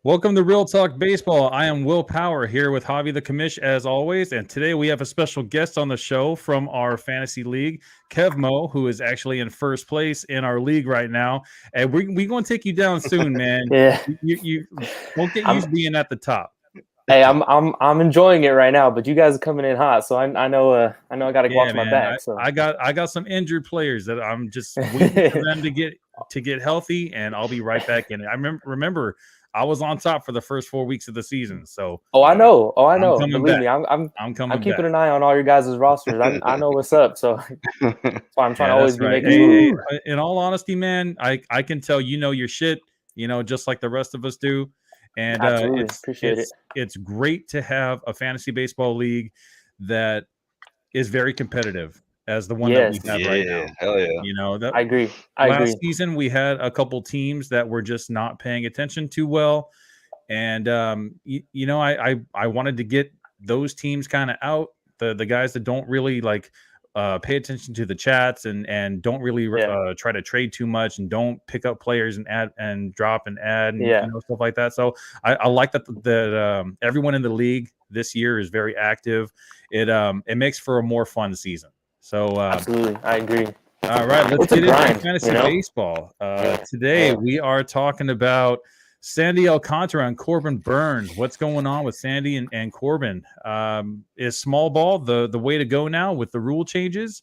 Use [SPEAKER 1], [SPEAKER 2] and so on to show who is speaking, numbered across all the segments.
[SPEAKER 1] Welcome to Real Talk Baseball. I am Will Power here with Javi the Commish as always, and today we have a special guest on the show from our fantasy league, Kevmo, who is actually in first place in our league right now. And we're going to take you down soon, man.
[SPEAKER 2] Yeah,
[SPEAKER 1] You won't get
[SPEAKER 2] I'm,
[SPEAKER 1] used to being at the top.
[SPEAKER 2] hey, I'm enjoying it right now, but you guys are coming in hot, so I know I got to
[SPEAKER 1] Yeah,
[SPEAKER 2] watch my
[SPEAKER 1] man.
[SPEAKER 2] back. So
[SPEAKER 1] I got some injured players that I'm just waiting for them to get healthy, and I'll be right back in it. I remember I was on top for the first 4 weeks of the season, so
[SPEAKER 2] I know.
[SPEAKER 1] I'm coming
[SPEAKER 2] Believe
[SPEAKER 1] back.
[SPEAKER 2] me, I'm
[SPEAKER 1] coming
[SPEAKER 2] keeping
[SPEAKER 1] back.
[SPEAKER 2] an eye on all your guys' rosters. I know what's up, so that's why I'm trying to
[SPEAKER 1] Yeah,
[SPEAKER 2] always
[SPEAKER 1] that's
[SPEAKER 2] be
[SPEAKER 1] right.
[SPEAKER 2] making
[SPEAKER 1] Hey,
[SPEAKER 2] sure.
[SPEAKER 1] in all honesty, man, I can tell you know your shit, just like the rest of us do. And
[SPEAKER 2] Absolutely
[SPEAKER 1] it's
[SPEAKER 2] appreciate it.
[SPEAKER 1] it's it's great to have a fantasy baseball league that is very competitive as the one that we
[SPEAKER 2] Yes,
[SPEAKER 1] have right now.
[SPEAKER 3] Yeah, hell yeah.
[SPEAKER 1] That
[SPEAKER 2] I agree.
[SPEAKER 1] last season we had a couple teams that were just not paying attention too well, and I wanted to get those teams kind of out, the guys that don't really like pay attention to the chats and don't really
[SPEAKER 2] Yeah,
[SPEAKER 1] try to trade too much and don't pick up players and add and drop and add and
[SPEAKER 2] yeah,
[SPEAKER 1] stuff like that. So I like that everyone in the league this year is very active. It makes for a more fun season. So
[SPEAKER 2] absolutely. I agree.
[SPEAKER 1] all right, let's
[SPEAKER 2] It's a
[SPEAKER 1] get into
[SPEAKER 2] grind,
[SPEAKER 1] fantasy baseball. Today we are talking about Sandy Alcantara and Corbin Burnes. What's going on with Sandy and Corbin? Is small ball the way to go now with the rule changes?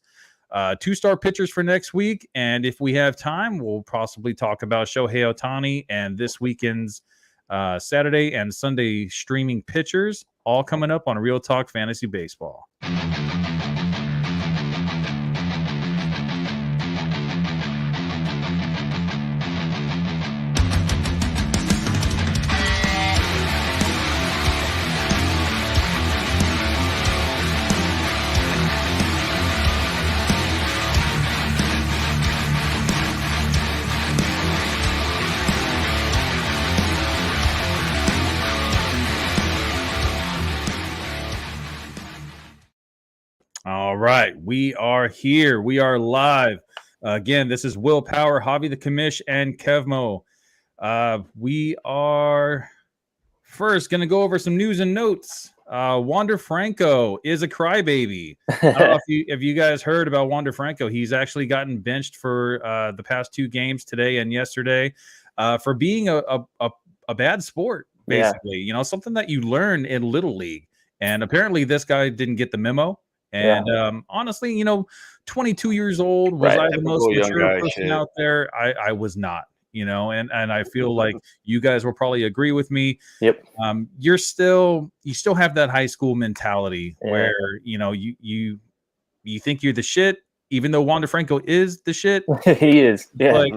[SPEAKER 1] 2-star pitchers for next week, and if we have time, we'll possibly talk about Shohei Ohtani and this weekend's Saturday and Sunday streaming pitchers, all coming up on Real Talk Fantasy Baseball. All right, we are here. We are live. Again, this is Will Power, Javi the Commish, and Kevmo. We are first going to go over some news and notes. Wander Franco is a crybaby. I don't know if you guys heard about Wander Franco. He's actually gotten benched for the past 2 games, today and yesterday, for being a bad sport, basically.
[SPEAKER 2] Yeah.
[SPEAKER 1] Something that you learn in Little League. And apparently this guy didn't get the memo. And honestly, 22 years old, was I the most mature person out there? I was not, and I feel like you guys will probably agree with me.
[SPEAKER 2] Yep.
[SPEAKER 1] You still have that high school mentality where, you think you're the shit, even though Wander Franco is the shit.
[SPEAKER 2] He is. Yeah.
[SPEAKER 1] Like,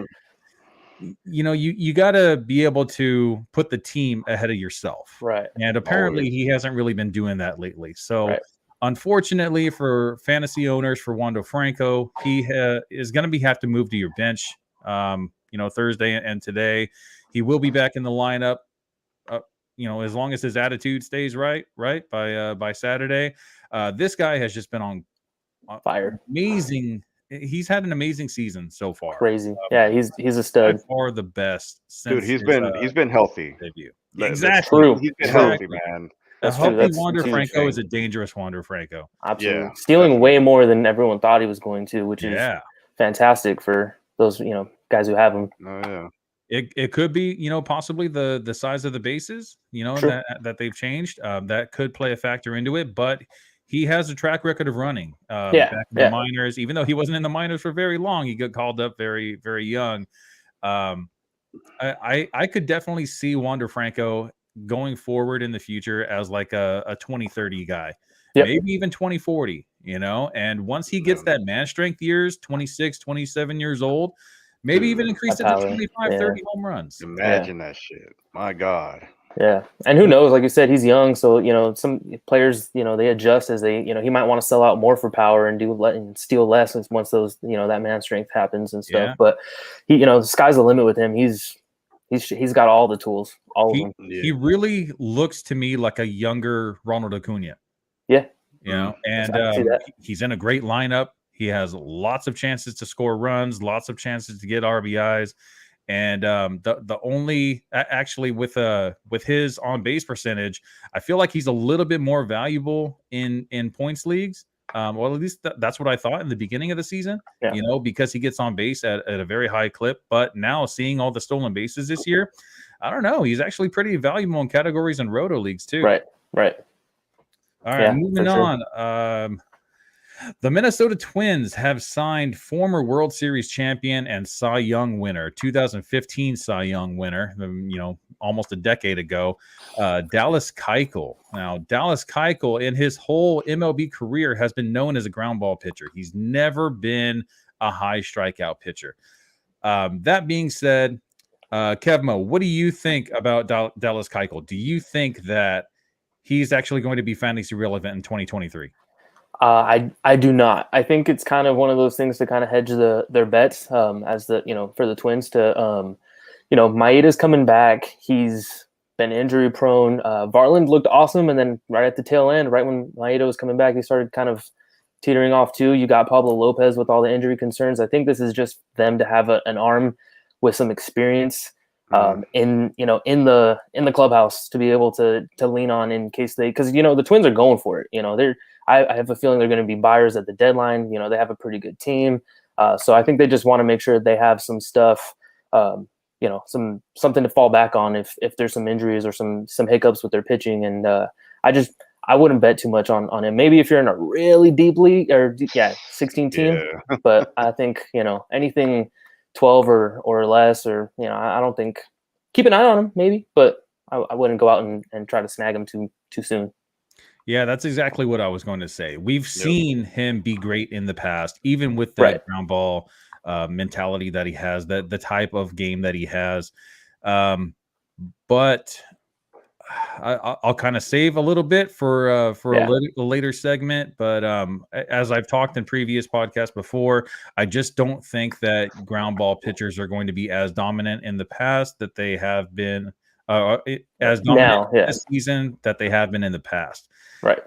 [SPEAKER 1] you got to be able to put the team ahead of yourself.
[SPEAKER 2] Right.
[SPEAKER 1] And apparently he hasn't really been doing that lately. So,
[SPEAKER 2] right.
[SPEAKER 1] Unfortunately for fantasy owners, for Wander Franco, he is going to have to move to your bench, Thursday and today. He will be back in the lineup, as long as his attitude stays right by Saturday. This guy has just been on
[SPEAKER 2] fire.
[SPEAKER 1] Amazing. He's had an amazing season so far.
[SPEAKER 2] Crazy. Yeah, he's a stud.
[SPEAKER 1] By far the best
[SPEAKER 3] since he's been healthy.
[SPEAKER 1] Debut.
[SPEAKER 3] Exactly.
[SPEAKER 2] True.
[SPEAKER 3] He's been healthy, man.
[SPEAKER 1] A healthy Wander Franco is a dangerous Wander Franco.
[SPEAKER 2] Absolutely.
[SPEAKER 3] Yeah,
[SPEAKER 2] stealing way more than everyone thought he was going to, which is fantastic for those guys who have him.
[SPEAKER 3] Oh, yeah.
[SPEAKER 1] It could be, possibly the size of the bases, that they've changed. That could play a factor into it, but he has a track record of running. Back in the minors, even though he wasn't in the minors for very long, he got called up very, very young. I could definitely see Wander Franco going forward in the future as like a 2030 guy, maybe even 2040, and once he gets that man strength years, 26, 27 years old, maybe even increase it to 25, 30 home runs.
[SPEAKER 3] Imagine that shit. My God.
[SPEAKER 2] Yeah. And who knows, like you said, he's young. So, some players, they adjust as they, he might want to sell out more for power and steal less once those, that man strength happens and stuff. Yeah. But he, the sky's the limit with him. He's got all the tools, all of them.
[SPEAKER 1] He really looks to me like a younger Ronald Acuna.
[SPEAKER 2] Yeah.
[SPEAKER 1] And he's in a great lineup. He has lots of chances to score runs, lots of chances to get RBIs. And the only actually with his on base percentage, I feel like he's a little bit more valuable in points leagues. Well, at least that's what I thought in the beginning of the season.
[SPEAKER 2] Yeah.
[SPEAKER 1] Because he gets on base at a very high clip. But now seeing all the stolen bases this year, I don't know. He's actually pretty valuable in categories and roto leagues too.
[SPEAKER 2] Right.
[SPEAKER 1] All right, moving on. The Minnesota Twins have signed former World Series champion and Cy Young winner, 2015 Cy Young winner, almost a decade ago, Dallas Keuchel. Now, Dallas Keuchel, in his whole MLB career, has been known as a ground ball pitcher. He's never been a high strikeout pitcher. That being said, Kevmo, what do you think about Dallas Keuchel? Do you think that he's actually going to be fantasy relevant in 2023?
[SPEAKER 2] I do not. I think it's kind of one of those things to kind of hedge their bets as for the Twins to Maeda's coming back. He's been injury prone. Varland looked awesome, and then right at the tail end, right when Maeda was coming back, he started kind of teetering off too. You got Pablo Lopez with all the injury concerns. I think this is just them to have an arm with some experience in the clubhouse to be able to lean on in case because the Twins are going for it. I have a feeling they're going to be buyers at the deadline. They have a pretty good team. So I think they just want to make sure they have some stuff, something to fall back on if there's some injuries or some hiccups with their pitching. And I wouldn't bet too much on him. Maybe if you're in a really deep league 16 team. Yeah. But I think, anything 12 or less, or, I don't think – keep an eye on him maybe, but I wouldn't go out and try to snag him too soon.
[SPEAKER 1] Yeah, that's exactly what I was going to say. We've seen him be great in the past, even with that ground ball mentality that he has, the type of game that he has. But I'll kind of save a little bit for a later segment. But as I've talked in previous podcasts before, I just don't think that ground ball pitchers are going to be as dominant in the past that they have been as dominant this season that they have been in the past.
[SPEAKER 2] Right.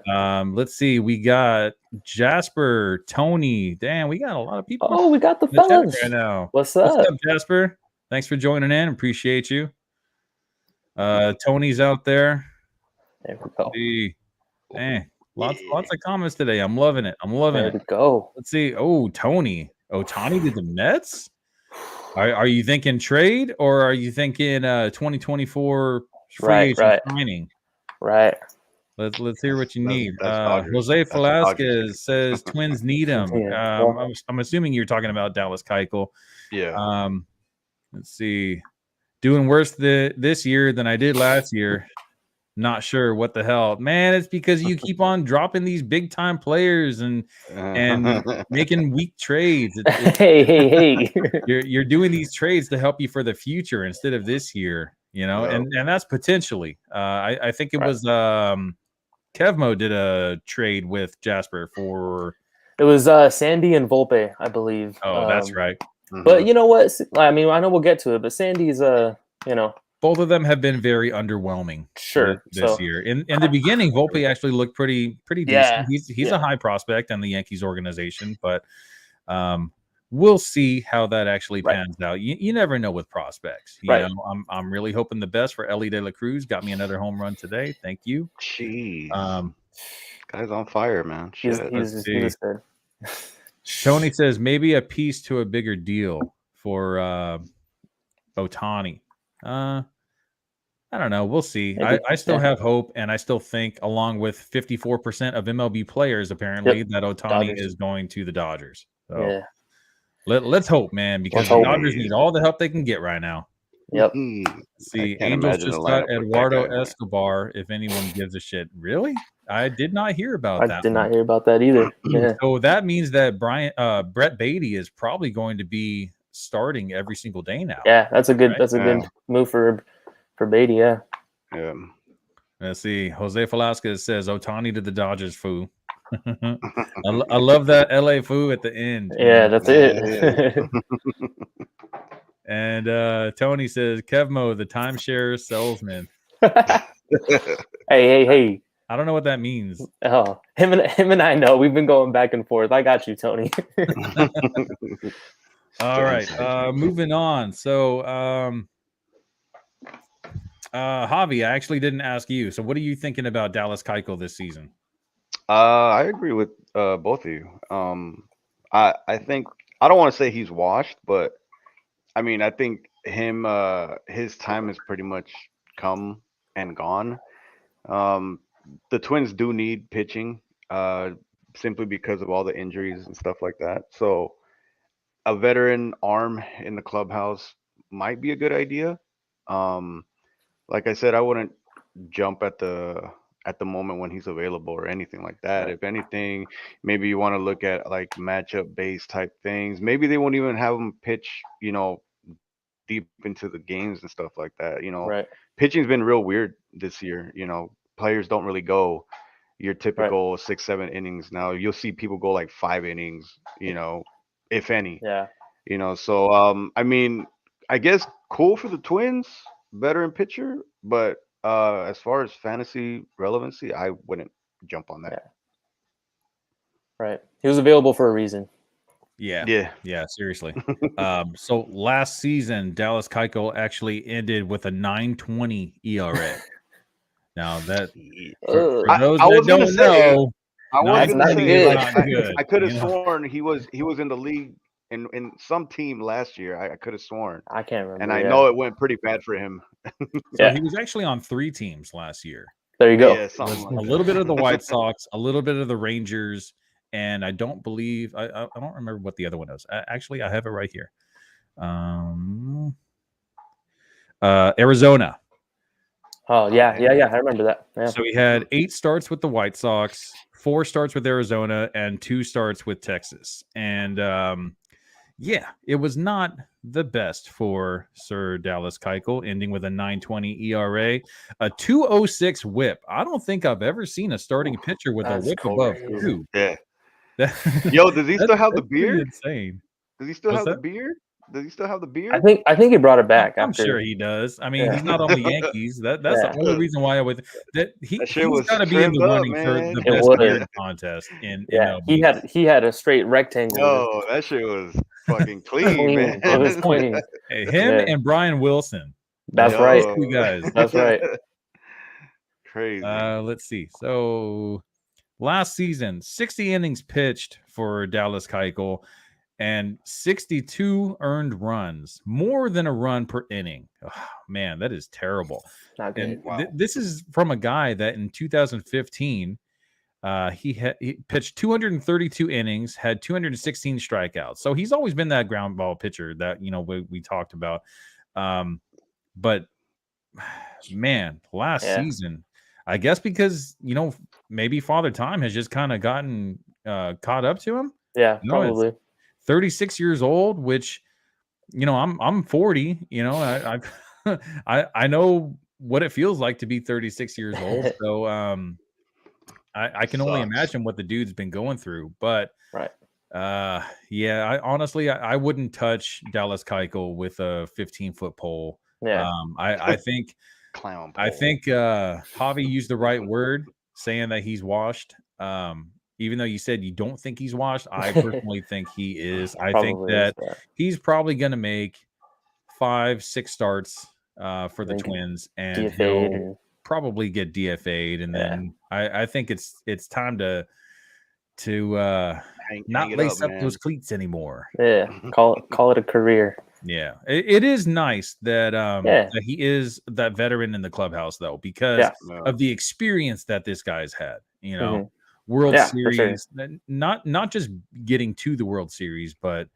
[SPEAKER 1] Let's see. We got Jasper, Tony. Damn, we got a lot of people.
[SPEAKER 2] Oh, we got the fellas
[SPEAKER 1] right now.
[SPEAKER 2] What's up,
[SPEAKER 1] Jasper? Thanks for joining in. Appreciate you. Tony's out there.
[SPEAKER 2] There we go.
[SPEAKER 1] Dang, lots of comments today. I'm loving it.
[SPEAKER 2] There we go.
[SPEAKER 1] Let's see. Oh, Tony. Ohtani to the Mets. Are you thinking trade or are you thinking 2024 free agent signing?
[SPEAKER 2] Right.
[SPEAKER 1] Let's hear what you need. Jose Velasquez says Twins need him. I'm assuming you're talking about Dallas Keuchel.
[SPEAKER 3] Yeah.
[SPEAKER 1] Let's see. Doing worse this year than I did last year. Not sure what the hell, man. It's because you keep on dropping these big time players and making weak trades.
[SPEAKER 2] Hey.
[SPEAKER 1] You're doing these trades to help you for the future instead of this year, and that's potentially. I think it was Kevmo did a trade with Jasper for.
[SPEAKER 2] It was Sandy and Volpe, I believe.
[SPEAKER 1] Oh, that's right.
[SPEAKER 2] But you know what? I mean, I know we'll get to it, but Sandy's
[SPEAKER 1] both of them have been very underwhelming. This year. In the beginning, Volpe actually looked pretty decent.
[SPEAKER 2] Yeah.
[SPEAKER 1] He's a high prospect in the Yankees organization, but we'll see how that actually pans out. You never know with prospects. You know, I'm really hoping the best for Ellie De La Cruz. Got me another home run today. Thank you.
[SPEAKER 3] Jeez. Guy's on fire, man.
[SPEAKER 2] He's good.
[SPEAKER 1] Tony says maybe a piece to a bigger deal for Ohtani. I don't know. We'll see. I still have hope, and I still think, along with 54% of MLB players, apparently, that Ohtani is going to the Dodgers. So let's hope, man, because the Dodgers need all the help they can get right now.
[SPEAKER 2] Yep.
[SPEAKER 1] See, Angels just got Eduardo Escobar, if anyone gives a shit. Really? I did not hear about that.
[SPEAKER 2] I did not hear about that either. Yeah.
[SPEAKER 1] So that means that Brett Beatty is probably going to be starting every single day now.
[SPEAKER 2] Yeah, that's a good move for Beatty. Yeah.
[SPEAKER 1] Let's see. Jose Velasquez says Ohtani to the Dodgers, foo. I love that LA foo at the end.
[SPEAKER 2] Yeah, that's it.
[SPEAKER 1] And Tony says Kevmo, the timeshare salesman.
[SPEAKER 2] Hey.
[SPEAKER 1] I don't know what that means.
[SPEAKER 2] Oh, him and I know. We've been going back and forth. I got you, Tony.
[SPEAKER 1] All right. Moving on. So, Javi, I actually didn't ask you. So, what are you thinking about Dallas Keuchel this season?
[SPEAKER 3] I agree with both of you. I think I don't want to say he's washed, but I mean I think his time is pretty much come and gone. Um, the Twins do need pitching, uh, simply because of all the injuries and stuff like that. So a veteran arm in the clubhouse might be a good idea. Um, like I said, I wouldn't jump at the moment when he's available or anything like that.
[SPEAKER 2] Right.
[SPEAKER 3] If anything, maybe you want to look at like matchup based type things. Maybe they won't even have him pitch, deep into the games and stuff like that.
[SPEAKER 2] Right.
[SPEAKER 3] Pitching's been real weird this year. Players don't really go your
[SPEAKER 2] Right.
[SPEAKER 3] typical 6, 7 innings. Now you'll see people go like 5 innings, if any.
[SPEAKER 2] Yeah.
[SPEAKER 3] So I mean, I guess cool for the Twins, veteran pitcher, but as far as fantasy relevancy, I wouldn't jump on that.
[SPEAKER 2] Yeah. Right. He was available for a reason.
[SPEAKER 1] Yeah, seriously. So last season, Dallas Keuchel actually ended with a 9.20 ERA. Now that for those
[SPEAKER 3] I
[SPEAKER 1] that
[SPEAKER 3] was gonna
[SPEAKER 1] don't
[SPEAKER 3] say,
[SPEAKER 1] know,
[SPEAKER 3] I was gonna
[SPEAKER 2] 9.20
[SPEAKER 3] say,
[SPEAKER 2] is
[SPEAKER 1] not good.
[SPEAKER 3] I could have
[SPEAKER 1] you know?
[SPEAKER 3] sworn he was in the league in some team last year. I could have sworn,
[SPEAKER 2] I can't remember.
[SPEAKER 3] and I know it went pretty bad for him.
[SPEAKER 1] So he was actually on 3 teams last year.
[SPEAKER 2] There you go.
[SPEAKER 3] Yeah,
[SPEAKER 1] It
[SPEAKER 3] something
[SPEAKER 1] was
[SPEAKER 3] like
[SPEAKER 1] a little bit of the White Sox, a little bit of the Rangers, and I don't believe I don't remember what the other one was. Actually, I have it right here. Arizona.
[SPEAKER 2] Oh yeah. I remember that. Yeah.
[SPEAKER 1] So he had 8 starts with the White Sox, 4 starts with Arizona, and 2 starts with Texas. And it was not the best for Sir Dallas Keuchel, ending with a 9.20 ERA, a 2.06 WHIP. I don't think I've ever seen a starting pitcher with a
[SPEAKER 2] That's
[SPEAKER 1] WHIP above
[SPEAKER 2] crazy.
[SPEAKER 1] 2.
[SPEAKER 3] Yeah. Yo, does he still have the
[SPEAKER 1] That's pretty
[SPEAKER 3] beard?
[SPEAKER 1] insane.
[SPEAKER 3] Does he still
[SPEAKER 1] What's
[SPEAKER 3] have the
[SPEAKER 1] that?
[SPEAKER 3] beard? Does he still have the beard?
[SPEAKER 2] I think he brought it back
[SPEAKER 1] I'm
[SPEAKER 2] after.
[SPEAKER 1] sure he does. I mean,
[SPEAKER 2] Yeah.
[SPEAKER 1] he's not on the Yankees. That's
[SPEAKER 2] Yeah.
[SPEAKER 1] the only reason why I would.
[SPEAKER 3] That shit
[SPEAKER 1] He's
[SPEAKER 3] was
[SPEAKER 1] got to be in the
[SPEAKER 3] trimmed up,
[SPEAKER 1] running for
[SPEAKER 3] man.
[SPEAKER 1] the
[SPEAKER 2] It
[SPEAKER 1] best
[SPEAKER 2] was.
[SPEAKER 1] beard contest in
[SPEAKER 2] Yeah.
[SPEAKER 1] MLB.
[SPEAKER 2] He had a straight rectangle.
[SPEAKER 3] Yo, that shit was fucking clean,
[SPEAKER 2] Clean.
[SPEAKER 3] man.
[SPEAKER 2] It was clean.
[SPEAKER 1] Him
[SPEAKER 2] Yeah.
[SPEAKER 1] and Brian Wilson.
[SPEAKER 2] That's
[SPEAKER 3] Yo.
[SPEAKER 2] right.
[SPEAKER 1] 2 guys.
[SPEAKER 2] That's right.
[SPEAKER 3] Crazy.
[SPEAKER 1] Let's see. So last season, 60 innings pitched for Dallas Keuchel and 62 earned runs, more than a run per inning. Oh, man, that is terrible.
[SPEAKER 2] Not good.
[SPEAKER 1] And
[SPEAKER 3] Wow.
[SPEAKER 1] this is from a guy that in 2015, he pitched 232 innings, had 216 strikeouts. So he's always been that ground ball pitcher that we talked about. But man, last season, I guess because maybe Father Time has just kind of gotten caught up to him.
[SPEAKER 2] Yeah, probably.
[SPEAKER 1] 36 years old, which I'm 40. I know what it feels like to be 36 years old. So I can only imagine what the dude's been going through. But
[SPEAKER 2] right.
[SPEAKER 1] I honestly I wouldn't touch Dallas Keuchel with a 15-foot pole.
[SPEAKER 2] Yeah.
[SPEAKER 1] I think
[SPEAKER 3] Clown pole.
[SPEAKER 1] I think Javi used the right word saying that he's washed. Even though you said you don't think he's washed, I personally think he is. I think that he's probably going to make 5-6 starts for the Twins, and he'll probably get DFA'd. And then I think it's time to not lace up those cleats anymore.
[SPEAKER 2] Yeah, call it a career.
[SPEAKER 1] Yeah, it is nice that that he is that veteran in the clubhouse, though, because of the experience that this guy's had. World Series, not just getting to the World Series, but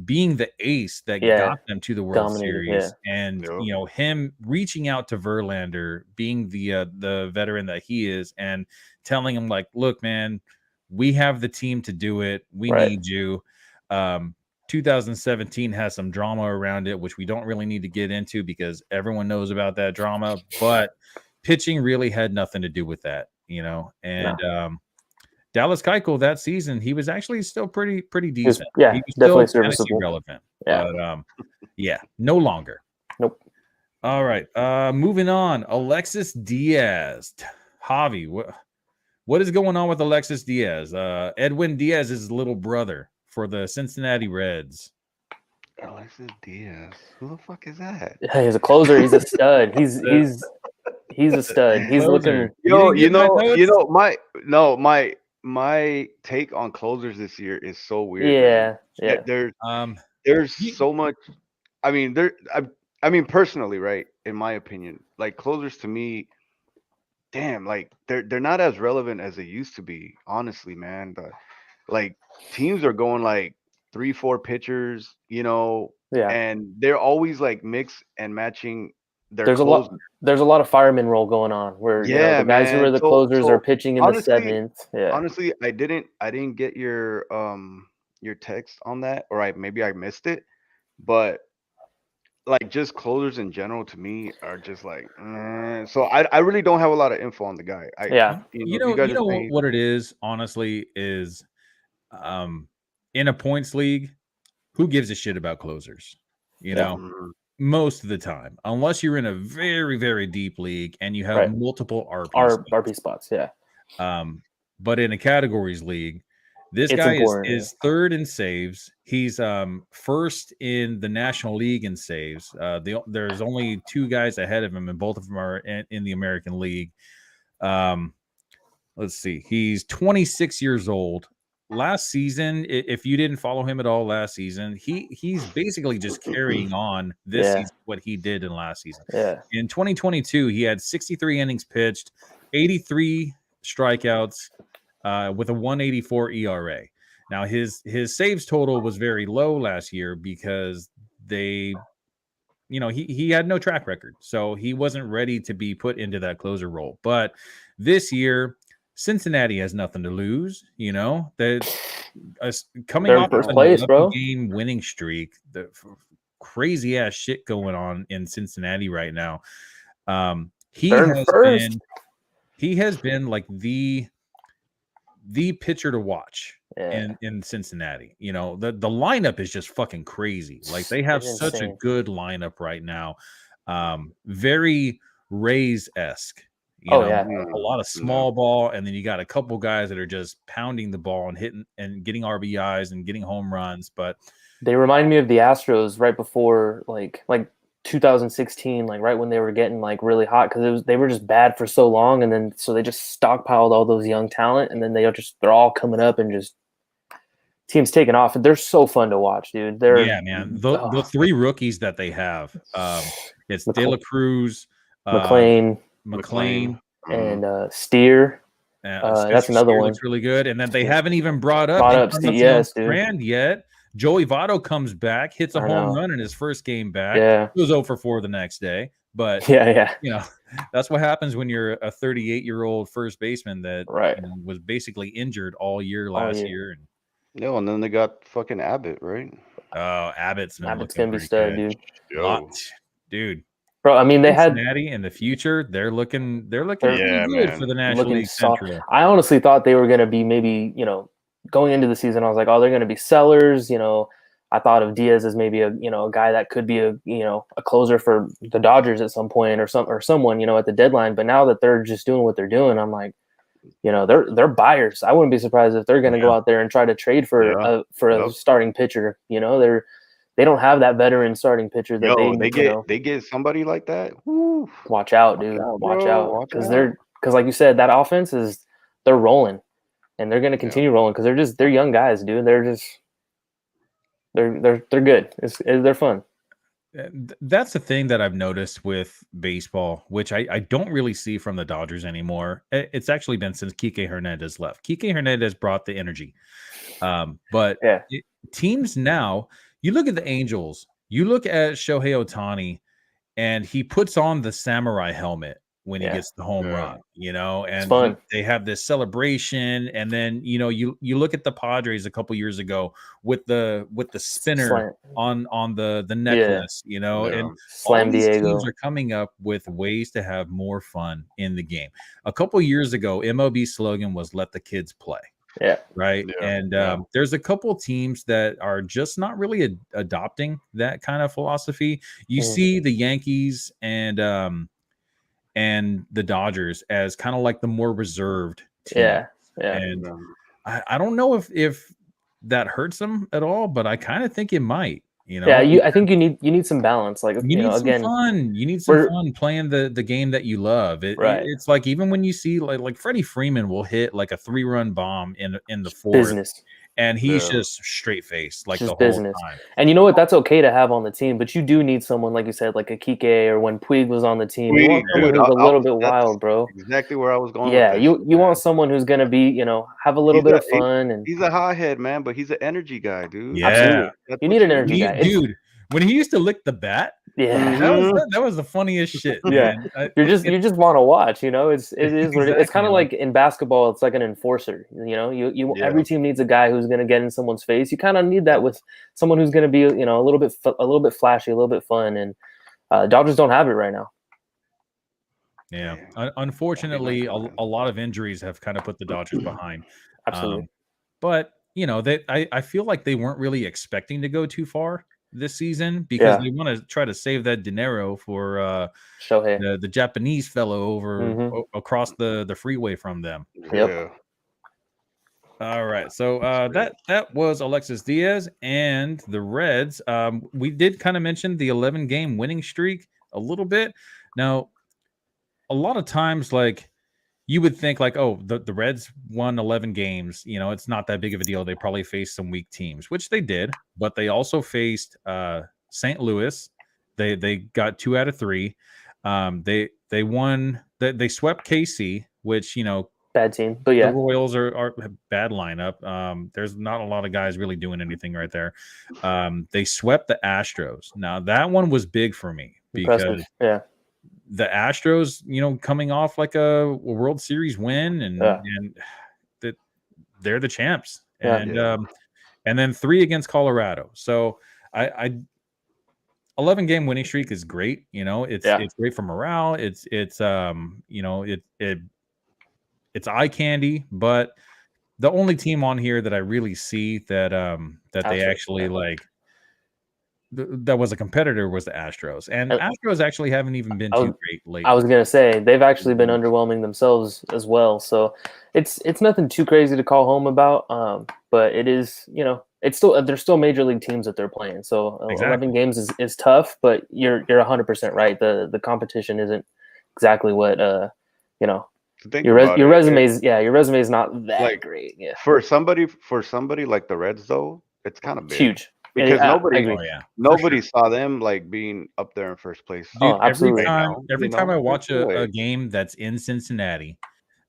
[SPEAKER 1] being the ace that got them to the World Series, and him reaching out to Verlander, being the veteran that he is, and telling him like, "Look, man, we have the team to do it. We need you." 2017 has some drama around it, which we don't really need to get into because everyone knows about that drama. But pitching really had nothing to do with that, and. Dallas Keuchel that season, he was actually still pretty decent.
[SPEAKER 2] He was definitely
[SPEAKER 1] still
[SPEAKER 2] serviceable,
[SPEAKER 1] relevant.
[SPEAKER 2] Yeah,
[SPEAKER 1] but no longer.
[SPEAKER 2] Nope.
[SPEAKER 1] All right, moving on. Alexis Diaz, Javi. What is going on with Alexis Diaz? Edwin Diaz's little brother for the Cincinnati Reds.
[SPEAKER 3] Alexis Diaz. Who the fuck is that?
[SPEAKER 2] He's a closer. He's a stud. He's a stud. He's
[SPEAKER 1] Closer.
[SPEAKER 2] looking.
[SPEAKER 3] Yo,
[SPEAKER 1] didn't get my notes?
[SPEAKER 3] my take on closers this year is so weird, man.
[SPEAKER 2] Yeah.
[SPEAKER 3] There's
[SPEAKER 1] He-
[SPEAKER 3] so much. I mean, I mean, personally, right? In my opinion, like closers to me, damn, like they're not as relevant as they used to be. Honestly, man, like teams are going like 3, 4 pitchers,
[SPEAKER 2] Yeah.
[SPEAKER 3] and they're always like mix and matching their
[SPEAKER 2] There's a lot.
[SPEAKER 3] closers.
[SPEAKER 2] There's a lot of fireman roll going on where
[SPEAKER 3] Yeah,
[SPEAKER 2] the guys who are
[SPEAKER 3] man.
[SPEAKER 2] the
[SPEAKER 3] So
[SPEAKER 2] closers are
[SPEAKER 3] so
[SPEAKER 2] pitching in the
[SPEAKER 3] honestly,
[SPEAKER 2] seventh. Yeah.
[SPEAKER 3] honestly, I didn't get your text on that, or maybe I missed it, but like just closers in general to me are just like so I really don't have a lot of info on the guy.
[SPEAKER 2] Yeah.
[SPEAKER 3] If you guys
[SPEAKER 1] You
[SPEAKER 3] are
[SPEAKER 1] know
[SPEAKER 3] saying
[SPEAKER 1] what it is, honestly, is in a points league, who gives a shit about closers? You know, most of the time, unless you're in a very, very deep league and you have
[SPEAKER 2] Right.
[SPEAKER 1] multiple RPs.
[SPEAKER 2] RP spots. Yeah.
[SPEAKER 1] But in a categories league, this
[SPEAKER 2] It's
[SPEAKER 1] guy
[SPEAKER 2] important,
[SPEAKER 1] is third in saves. He's first in the National League in saves. There's only 2 guys ahead of him, and both of them are in the American League. Let's see. He's 26 years old. Last season, if you didn't follow him at all last season, he's basically just carrying on this season what he did in last season.
[SPEAKER 2] Yeah.
[SPEAKER 1] In 2022, he had 63 innings pitched, 83 strikeouts, with a 184 ERA. Now his saves total was very low last year because he had no track record, so he wasn't ready to be put into that closer role. But this year, Cincinnati has nothing to lose. That coming
[SPEAKER 2] They're in
[SPEAKER 1] off
[SPEAKER 2] first
[SPEAKER 1] an
[SPEAKER 2] place, bro.
[SPEAKER 1] 11-game winning streak, the crazy ass shit going on in Cincinnati right now. He has been like the pitcher to watch in Cincinnati. The lineup is just fucking crazy. Like they have
[SPEAKER 2] It's
[SPEAKER 1] such
[SPEAKER 2] insane.
[SPEAKER 1] a good lineup right now. Very Rays-esque. A lot of small ball, and then you got a couple guys that are just pounding the ball and hitting and getting RBIs and getting home runs. But
[SPEAKER 2] they remind me of the Astros right before like 2016, like right when they were getting like really hot because they were just bad for so long, and then so they just stockpiled all those young talent, and then they're all coming up and just teams taking off. They're so fun to watch, dude.
[SPEAKER 1] Yeah, man. The 3 rookies that they have, it's De La Cruz,
[SPEAKER 2] McLean, and Steer. That's another
[SPEAKER 1] Steer
[SPEAKER 2] one.
[SPEAKER 1] looks really good, and then they haven't even brought up Strand yet. Joey Votto comes back, hits a home run in his first game back.
[SPEAKER 2] Yeah,
[SPEAKER 1] he was 0-for-4 the next day. But that's what happens when you're a 38-year-old first baseman that was basically injured all year last year.
[SPEAKER 3] And then they got fucking Abbott, right?
[SPEAKER 1] Oh, Abbott's
[SPEAKER 2] gonna be stud, dude.
[SPEAKER 1] Dude.
[SPEAKER 2] Bro, I mean, they had
[SPEAKER 1] Cincinnati in the future. They're looking pretty good for the National League Central.
[SPEAKER 2] I honestly thought they were going to be maybe, going into the season. I was like, oh, they're going to be sellers. I thought of Diaz as maybe a guy that could be a closer for the Dodgers at some point or someone at the deadline. But now that they're just doing what they're doing, I'm like, they're buyers. I wouldn't be surprised if they're going to go out there and try to trade for a starting pitcher. They don't have that veteran starting pitcher that
[SPEAKER 3] they get somebody like that. Woo.
[SPEAKER 2] Watch out, dude. Watch out. Because like you said, that offense they're rolling, and they're going to continue rolling because they're young guys, dude. They're good. They're fun.
[SPEAKER 1] That's the thing that I've noticed with baseball, which I don't really see from the Dodgers anymore. It's actually been since Kike Hernandez left. Kike Hernandez brought the energy. But teams now, you look at the Angels, you look at Shohei Ohtani, and he puts on the samurai helmet when he gets the home run, and they have this celebration. And then, you look at the Padres a couple years ago with the spinner on the necklace, and
[SPEAKER 2] Slam
[SPEAKER 1] all these
[SPEAKER 2] Diego.
[SPEAKER 1] teams are coming up with ways to have more fun in the game. A couple years ago, MLB slogan was "Let the kids play."
[SPEAKER 2] Yeah.
[SPEAKER 1] Right.
[SPEAKER 3] Yeah.
[SPEAKER 1] And there's a couple teams that are just not really adopting that kind of philosophy. You see the Yankees and the Dodgers as kind of like the more reserved team.
[SPEAKER 2] Yeah.
[SPEAKER 1] And I don't know if that hurts them at all, but I kind of think it might. You know,
[SPEAKER 2] Yeah, I think you need some balance. Like,
[SPEAKER 1] you need some
[SPEAKER 2] again,
[SPEAKER 1] fun. You need some fun playing the game that you love.
[SPEAKER 2] Right.
[SPEAKER 1] It's like even when you see like Freddie Freeman will hit like a 3-run bomb in the fourth,
[SPEAKER 2] business.
[SPEAKER 1] and he's just straight faced like
[SPEAKER 2] Just
[SPEAKER 1] the whole
[SPEAKER 2] business.
[SPEAKER 1] time.
[SPEAKER 2] And you know what? That's okay to have on the team, but you do need someone, like you said, like a Kike, or when Puig was on the team. You want someone who's a little bit wild, bro.
[SPEAKER 3] Exactly where I was going.
[SPEAKER 2] Yeah,
[SPEAKER 3] with
[SPEAKER 2] you want someone who's gonna be, have a little bit of fun, and
[SPEAKER 3] he's a hothead, man, but he's an energy guy, dude.
[SPEAKER 1] Yeah,
[SPEAKER 2] absolutely. You need an energy guy,
[SPEAKER 1] dude. When he used to lick the bat,
[SPEAKER 2] yeah,
[SPEAKER 1] that was the funniest shit.
[SPEAKER 2] Yeah,
[SPEAKER 1] man.
[SPEAKER 2] you just want to watch. It is what it's kind of like in basketball. It's like an enforcer. You every team needs a guy who's gonna get in someone's face. You kind of need that with someone who's gonna be a little bit flashy, a little bit fun, and Dodgers don't have it right now.
[SPEAKER 1] Yeah, unfortunately, a lot of injuries have kind of put the Dodgers behind.
[SPEAKER 2] Absolutely,
[SPEAKER 1] but I feel like they weren't really expecting to go too far this season because they want to try to save that dinero for
[SPEAKER 2] Shohei,
[SPEAKER 1] the Japanese fellow over across the freeway from them.
[SPEAKER 2] Yep.
[SPEAKER 3] Yeah.
[SPEAKER 1] All right, so that was Alexis Diaz and the Reds. We did kind of mention the 11-game winning streak a little bit. Now, a lot of times, like, you would think like, oh, the Reds won 11 games. It's not that big of a deal. They probably faced some weak teams, which they did, but they also faced St. Louis. They got 2 out of 3. They won. They swept KC, which
[SPEAKER 2] bad team, but yeah,
[SPEAKER 1] the Royals are a bad lineup. There's not a lot of guys really doing anything right there. They swept the Astros. Now that one was big for me because
[SPEAKER 2] impressive. Yeah.
[SPEAKER 1] The Astros, coming off like a World Series win, and that they're the champs, and then 3 against Colorado. So I 11-game winning streak is great. It's great for morale. It's eye candy, but the only team on here that I really see that they actually like that was a competitor was the Astros, and Astros actually haven't even been too great lately.
[SPEAKER 2] I was gonna say they've actually been underwhelming themselves as well. So it's nothing too crazy to call home about. But it is, it's still they're still major league teams that they're playing. So 11 games is tough, but you're 100% right. The competition isn't exactly what your resume is not that great. Yeah,
[SPEAKER 3] for somebody like the Reds though, it's kind of big.
[SPEAKER 2] Huge.
[SPEAKER 3] Because nobody saw them like being up there in first place.
[SPEAKER 1] Dude, every time I watch a game that's in Cincinnati,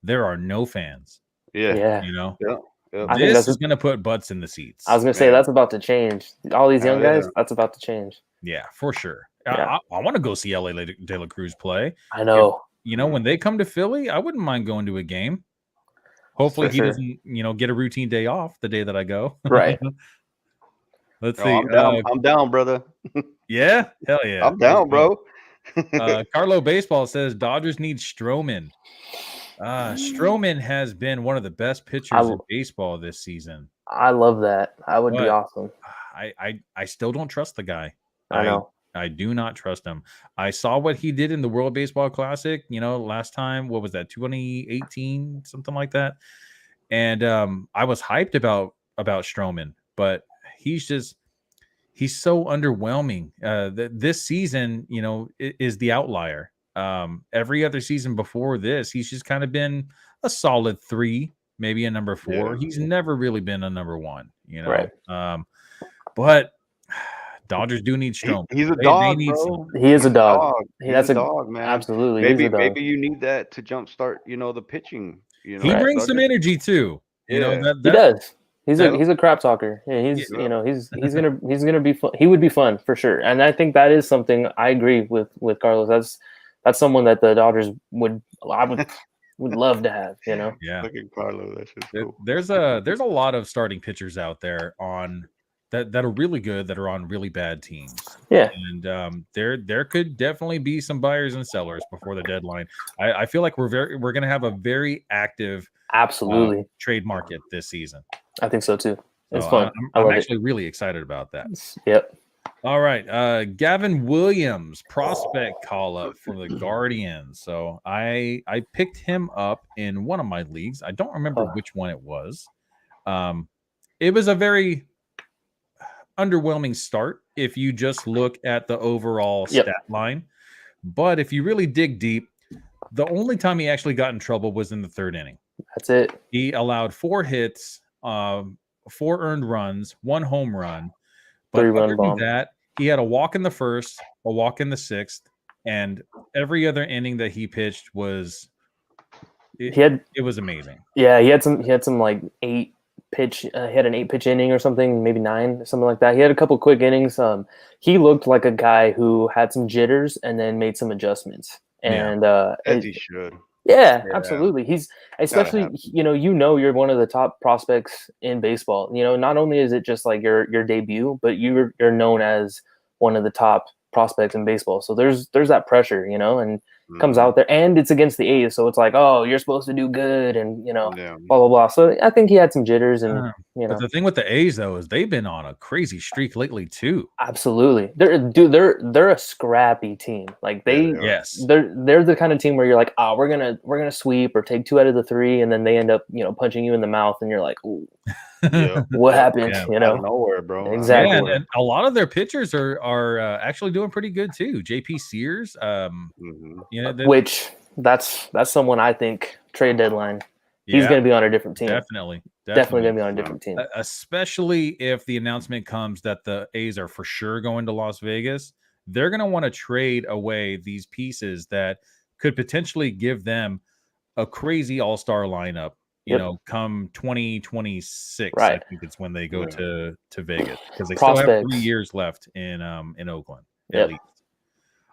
[SPEAKER 1] there are no fans.
[SPEAKER 2] Yeah.
[SPEAKER 1] This is going to put butts in the seats.
[SPEAKER 2] I was going to say that's about to change. All these young guys, that's about to change.
[SPEAKER 1] Yeah, for sure. I want to go see LA De La Cruz play.
[SPEAKER 2] I know.
[SPEAKER 1] When they come to Philly, I wouldn't mind going to a game. Hopefully he doesn't, get a routine day off the day that I go.
[SPEAKER 2] Right.
[SPEAKER 1] Let's see.
[SPEAKER 3] I'm down, brother.
[SPEAKER 1] Yeah, hell yeah.
[SPEAKER 3] I'm down, bro.
[SPEAKER 1] Carlo Baseball says Dodgers need Stroman. Stroman has been one of the best pitchers in baseball this season.
[SPEAKER 2] I love that. That would be awesome.
[SPEAKER 1] I still don't trust the guy.
[SPEAKER 2] I know.
[SPEAKER 1] I do not trust him. I saw what he did in the World Baseball Classic, last time. What was that, 2018, something like that? And I was hyped about Stroman, but he's so underwhelming. This season, is the outlier. Every other season before this, he's just kind of been a solid 3, maybe a number 4. Yeah. He's never really been a number 1,
[SPEAKER 2] Right.
[SPEAKER 1] But Dodgers do need Stroman.
[SPEAKER 3] He's a dog, bro.
[SPEAKER 2] He is a dog.
[SPEAKER 3] That's a dog, man.
[SPEAKER 2] Absolutely.
[SPEAKER 3] Maybe you need that to jumpstart, the pitching.
[SPEAKER 1] He brings some energy too.
[SPEAKER 2] He does. He's a crap talker. Yeah, he's gonna be fun. He would be fun for sure. And I think that is something I agree with Carlos. That's someone that the Dodgers would love to have.
[SPEAKER 1] Yeah.
[SPEAKER 3] Look at Carlos. That's just cool.
[SPEAKER 1] There's a lot of starting pitchers out there on that are really good that are on really bad teams.
[SPEAKER 2] Yeah.
[SPEAKER 1] And there could definitely be some buyers and sellers before the deadline. I feel like we're gonna have a very active trade market this season.
[SPEAKER 2] I think so too. It's fun.
[SPEAKER 1] I'm actually really excited about that.
[SPEAKER 2] Yep.
[SPEAKER 1] All right. Gavin Williams, prospect call up for the Guardians. So I picked him up in one of my leagues. I don't remember which one it was. It was a very underwhelming start if you just look at the overall
[SPEAKER 2] Yep.
[SPEAKER 1] stat line. But if you really dig deep, the only time he actually got in trouble was in the third inning.
[SPEAKER 2] That's it.
[SPEAKER 1] He allowed 4 hits, 4 earned runs, 1 home run. But
[SPEAKER 2] 3-run
[SPEAKER 1] other than
[SPEAKER 2] bomb.
[SPEAKER 1] that, he had a walk in the first, a walk in the sixth, and every other inning that he pitched was it was amazing.
[SPEAKER 2] Yeah, he had some like 8 pitch. He had an 8-pitch inning or something, maybe 9, something like that. He had a couple quick innings. He looked like a guy who had some jitters and then made some adjustments. And
[SPEAKER 3] as he should.
[SPEAKER 2] Yeah, absolutely. He's especially you're one of the top prospects in baseball. Not only is it just like your debut, but you're known as one of the top prospects in baseball. So there's that pressure, and comes out there, and it's against the A's, so it's like, oh, you're supposed to do good, and blah blah blah. So I think he had some jitters, and
[SPEAKER 1] But the thing with the A's though is they've been on a crazy streak lately too.
[SPEAKER 2] Absolutely, they're a scrappy team. Like they're the kind of team where you're like, oh, we're gonna sweep or take 2 out of the 3, and then they end up punching you in the mouth, and you're like, ooh. What happened?
[SPEAKER 3] Out of nowhere, bro.
[SPEAKER 2] Exactly.
[SPEAKER 1] And a lot of their pitchers are actually doing pretty good too. JP Sears,
[SPEAKER 2] which that's someone I think trade deadline. He's going to be on a different team.
[SPEAKER 1] Definitely
[SPEAKER 2] going to be on a different team.
[SPEAKER 1] Especially if the announcement comes that the A's are for sure going to Las Vegas. They're going to want to trade away these pieces that could potentially give them a crazy all-star lineup. Come 2026,
[SPEAKER 2] right.
[SPEAKER 1] I think it's when they go to Vegas, because they still have 3 years left in Oakland, at least.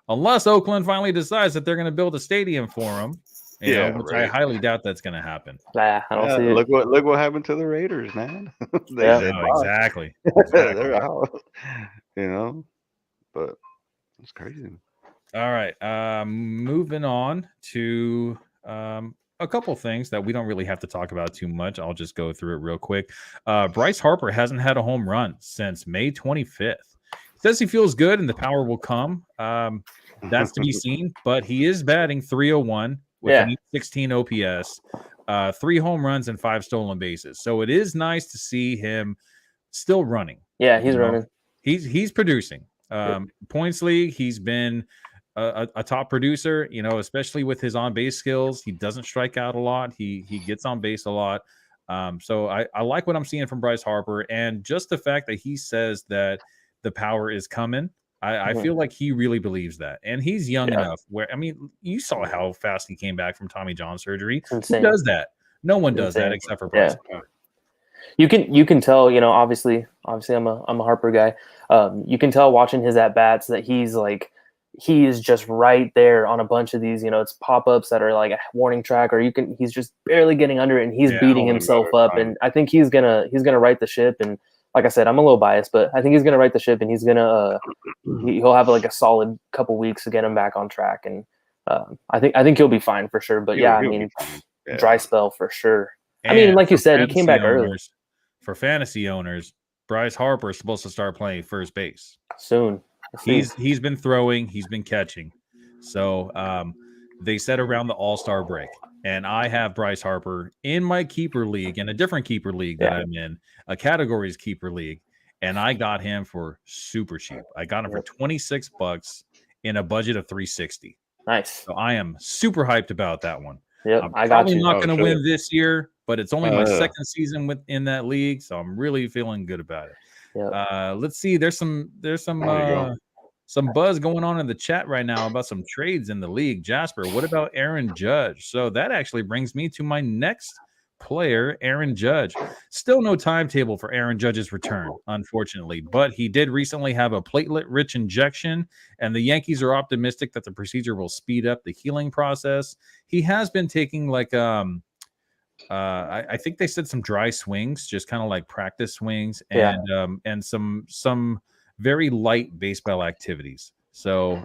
[SPEAKER 1] Unless Oakland finally decides that they're going to build a stadium for them, which I highly doubt that's going to happen.
[SPEAKER 2] I don't see it.
[SPEAKER 3] Look what happened to the Raiders, man.
[SPEAKER 1] Exactly.
[SPEAKER 3] They're out. But it's crazy.
[SPEAKER 1] All right, moving on to a couple things that we don't really have to talk about too much. I'll just go through it real quick. Bryce Harper hasn't had a home run since May 25th. He says he feels good and the power will come. That's to be seen, but he is batting .301 with an 16 OPS, 3 home runs and 5 stolen bases. So it is nice to see him still running.
[SPEAKER 2] Yeah, he's running.
[SPEAKER 1] He's producing. Points league, he's been a top producer, especially with his on-base skills. He doesn't strike out a lot. He gets on base a lot. So I like what I'm seeing from Bryce Harper, and just the fact that he says that the power is coming. I feel like he really believes that, and he's young enough where, you saw how fast he came back from Tommy John surgery. Who does that? No one does that except for Bryce.
[SPEAKER 2] You can tell, obviously I'm a Harper guy. You can tell watching his at bats that he is just right there on a bunch of these, it's pop-ups that are like a warning track, or he's just barely getting under it, and he's beating himself up. And I think he's gonna right the ship. And like I said, I'm a little biased, but I think he's gonna right the ship, and he's gonna he'll have like a solid couple weeks to get him back on track. And I think he'll be fine for sure. But dry spell for sure. And like you said, he came back early.
[SPEAKER 1] For fantasy owners, Bryce Harper is supposed to start playing first base
[SPEAKER 2] soon.
[SPEAKER 1] He's been throwing, he's been catching. So they said around the All-Star break, and I have Bryce Harper in my keeper league, in a different keeper league that I'm in, a categories keeper league, and I got him for super cheap. I got him for $26 in a budget of $360.
[SPEAKER 2] Nice.
[SPEAKER 1] So I am super hyped about that one.
[SPEAKER 2] Yep,
[SPEAKER 1] I'm probably not going to win this year, but it's only my second season within that league, so I'm really feeling good about it.
[SPEAKER 2] Yep.
[SPEAKER 1] Let's see. There's some buzz going on in the chat right now about some trades in the league. Jasper, what about Aaron Judge? So that actually brings me to my next player, Aaron Judge. Still no timetable for Aaron Judge's return, unfortunately, but he did recently have a platelet-rich injection, and the Yankees are optimistic that the procedure will speed up the healing process. He has been taking I think they said some dry swings, just kind of like practice swings, and some very light baseball activities. So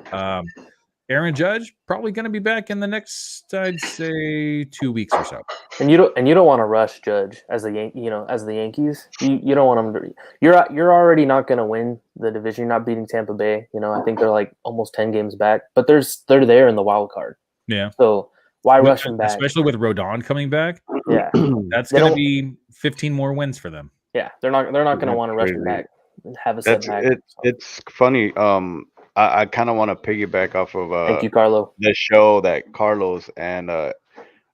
[SPEAKER 1] Aaron Judge probably going to be back in the next, I'd say, 2 weeks or so.
[SPEAKER 2] And you don't want to rush Judge as the Yankees. You don't want him to. You're already not going to win the division. You're not beating Tampa Bay. I think they're like almost 10 games back, but they're there in the wild card. Yeah. So why rush him back?
[SPEAKER 1] Especially with Rodon coming back.
[SPEAKER 2] Yeah.
[SPEAKER 1] That's going to be 15 more wins for them.
[SPEAKER 2] Yeah, they're not going to want to rush him back. have a setback.
[SPEAKER 3] It's funny. I kind of want to piggyback off of
[SPEAKER 2] Thank you, Carlo.
[SPEAKER 3] the show that Carlos and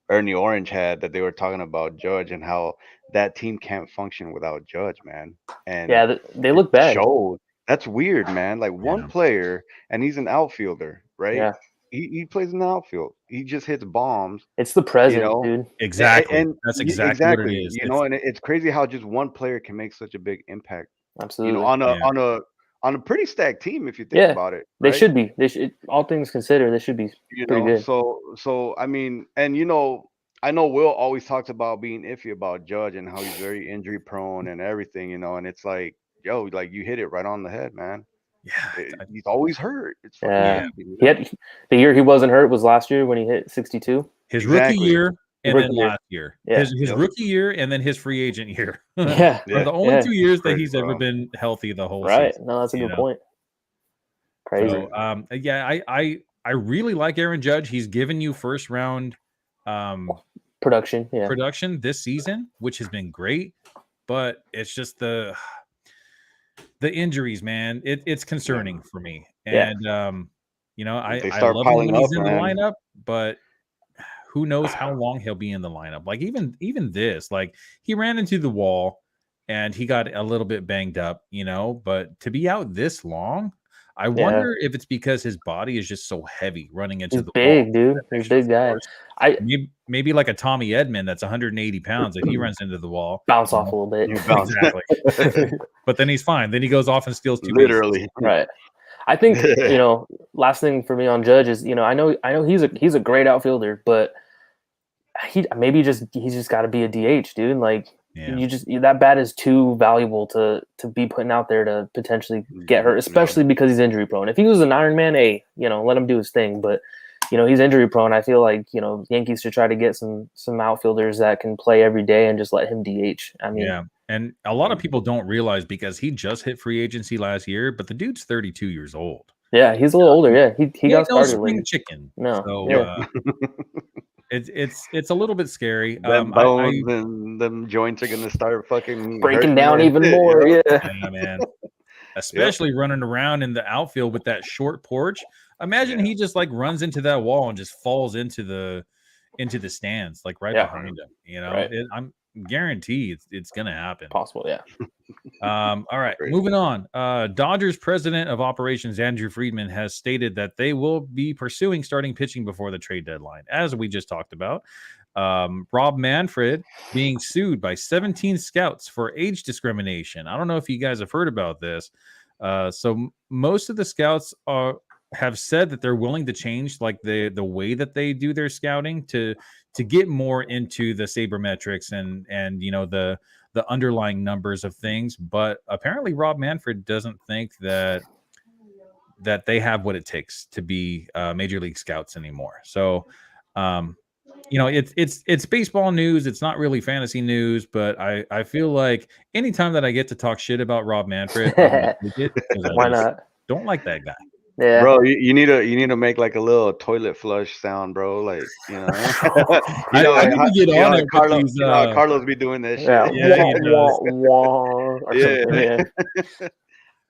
[SPEAKER 3] Ernie Orange had, that they were talking about Judge and how that team can't function without Judge, man. And
[SPEAKER 2] yeah, they look bad.
[SPEAKER 3] showed. That's weird, man. Like one player, and he's an outfielder, right?
[SPEAKER 2] Yeah.
[SPEAKER 3] He plays in the outfield. He just hits bombs.
[SPEAKER 2] It's the presence,
[SPEAKER 3] know,
[SPEAKER 2] dude.
[SPEAKER 1] Exactly.
[SPEAKER 3] And
[SPEAKER 1] That's exactly what it
[SPEAKER 3] exactly,
[SPEAKER 1] is.
[SPEAKER 3] and it's crazy how just one player can make such a big impact.
[SPEAKER 2] Absolutely.
[SPEAKER 3] On a pretty stacked team, if you think about it.
[SPEAKER 2] They
[SPEAKER 3] right?
[SPEAKER 2] should be. They should, all things considered, they should be pretty good.
[SPEAKER 3] So I mean, and I know Will always talks about being iffy about Judge and how he's very injury prone and everything, and it's like, yo, like you hit it right on the head, man.
[SPEAKER 1] Yeah,
[SPEAKER 3] He's always hurt. It's
[SPEAKER 2] He had the year he wasn't hurt was last year when he hit 62.
[SPEAKER 1] His rookie year and then last year.
[SPEAKER 2] Yeah.
[SPEAKER 1] His rookie year and then his free agent year.
[SPEAKER 2] Yeah.
[SPEAKER 1] Are the only 2 years that
[SPEAKER 3] Crazy,
[SPEAKER 1] he's ever been healthy the whole
[SPEAKER 2] right.
[SPEAKER 1] season.
[SPEAKER 2] No, that's a good point. Crazy.
[SPEAKER 1] So, I really like Aaron Judge. He's given you first round
[SPEAKER 2] production
[SPEAKER 1] this season, which has been great, but it's just the injuries, man. It's concerning for me. And I love him when he's in the lineup, but who knows how long he'll be in the lineup. Like even this, like he ran into the wall and he got a little bit banged up, but to be out this long, I wonder if it's because his body is just so heavy running into the
[SPEAKER 2] big
[SPEAKER 1] wall.
[SPEAKER 2] Dude. He's a big guy.
[SPEAKER 1] Maybe like a Tommy Edman that's 180 pounds. If he runs into the wall,
[SPEAKER 2] bounce off a little bit.
[SPEAKER 1] Exactly. But then he's fine. Then he goes off and steals 2
[SPEAKER 3] literally
[SPEAKER 1] bases.
[SPEAKER 2] Right. I think last thing for me on Judge is I know he's a great outfielder, but he's just got to be a DH, dude. Like that bat is too valuable to be putting out there to potentially get hurt, especially because he's injury prone. If he was an Iron Man, let him do his thing, but he's injury prone. I feel like Yankees should try to get some outfielders that can play every day and just let him DH. I mean,
[SPEAKER 1] yeah. And a lot of people don't realize because he just hit free agency last year, but the dude's 32 years old.
[SPEAKER 2] Yeah, he's a little older. Yeah, he got started
[SPEAKER 1] spring
[SPEAKER 2] late.
[SPEAKER 1] chicken.
[SPEAKER 2] No,
[SPEAKER 1] so it's a little bit scary.
[SPEAKER 3] Them bones and them joints are gonna start fucking
[SPEAKER 2] breaking down even more.
[SPEAKER 1] Yeah, man. Especially running around in the outfield with that short porch. Imagine he just like runs into that wall and just falls into the stands, like behind him.
[SPEAKER 2] Right.
[SPEAKER 1] I'm guaranteed it's gonna happen.
[SPEAKER 2] Possible, yeah.
[SPEAKER 1] All right, moving on. Dodgers president of operations Andrew Friedman has stated that they will be pursuing starting pitching before the trade deadline, as we just talked about. Rob Manfred being sued by 17 scouts for age discrimination. I don't know if you guys have heard about this. So most of the scouts have said that they're willing to change like the way that they do their scouting to get more into the sabermetrics and the underlying numbers of things. But apparently Rob Manfred doesn't think that they have what it takes to be major league scouts anymore. So it's baseball news. It's not really fantasy news, but I feel like anytime that I get to talk shit about Rob Manfred,
[SPEAKER 2] why not?
[SPEAKER 1] Don't like that guy.
[SPEAKER 2] Yeah,
[SPEAKER 3] bro, you need to make like a little toilet flush sound, bro. Like
[SPEAKER 1] I need to get on it.
[SPEAKER 3] Carlos, Carlos be doing this shit.
[SPEAKER 2] Yeah.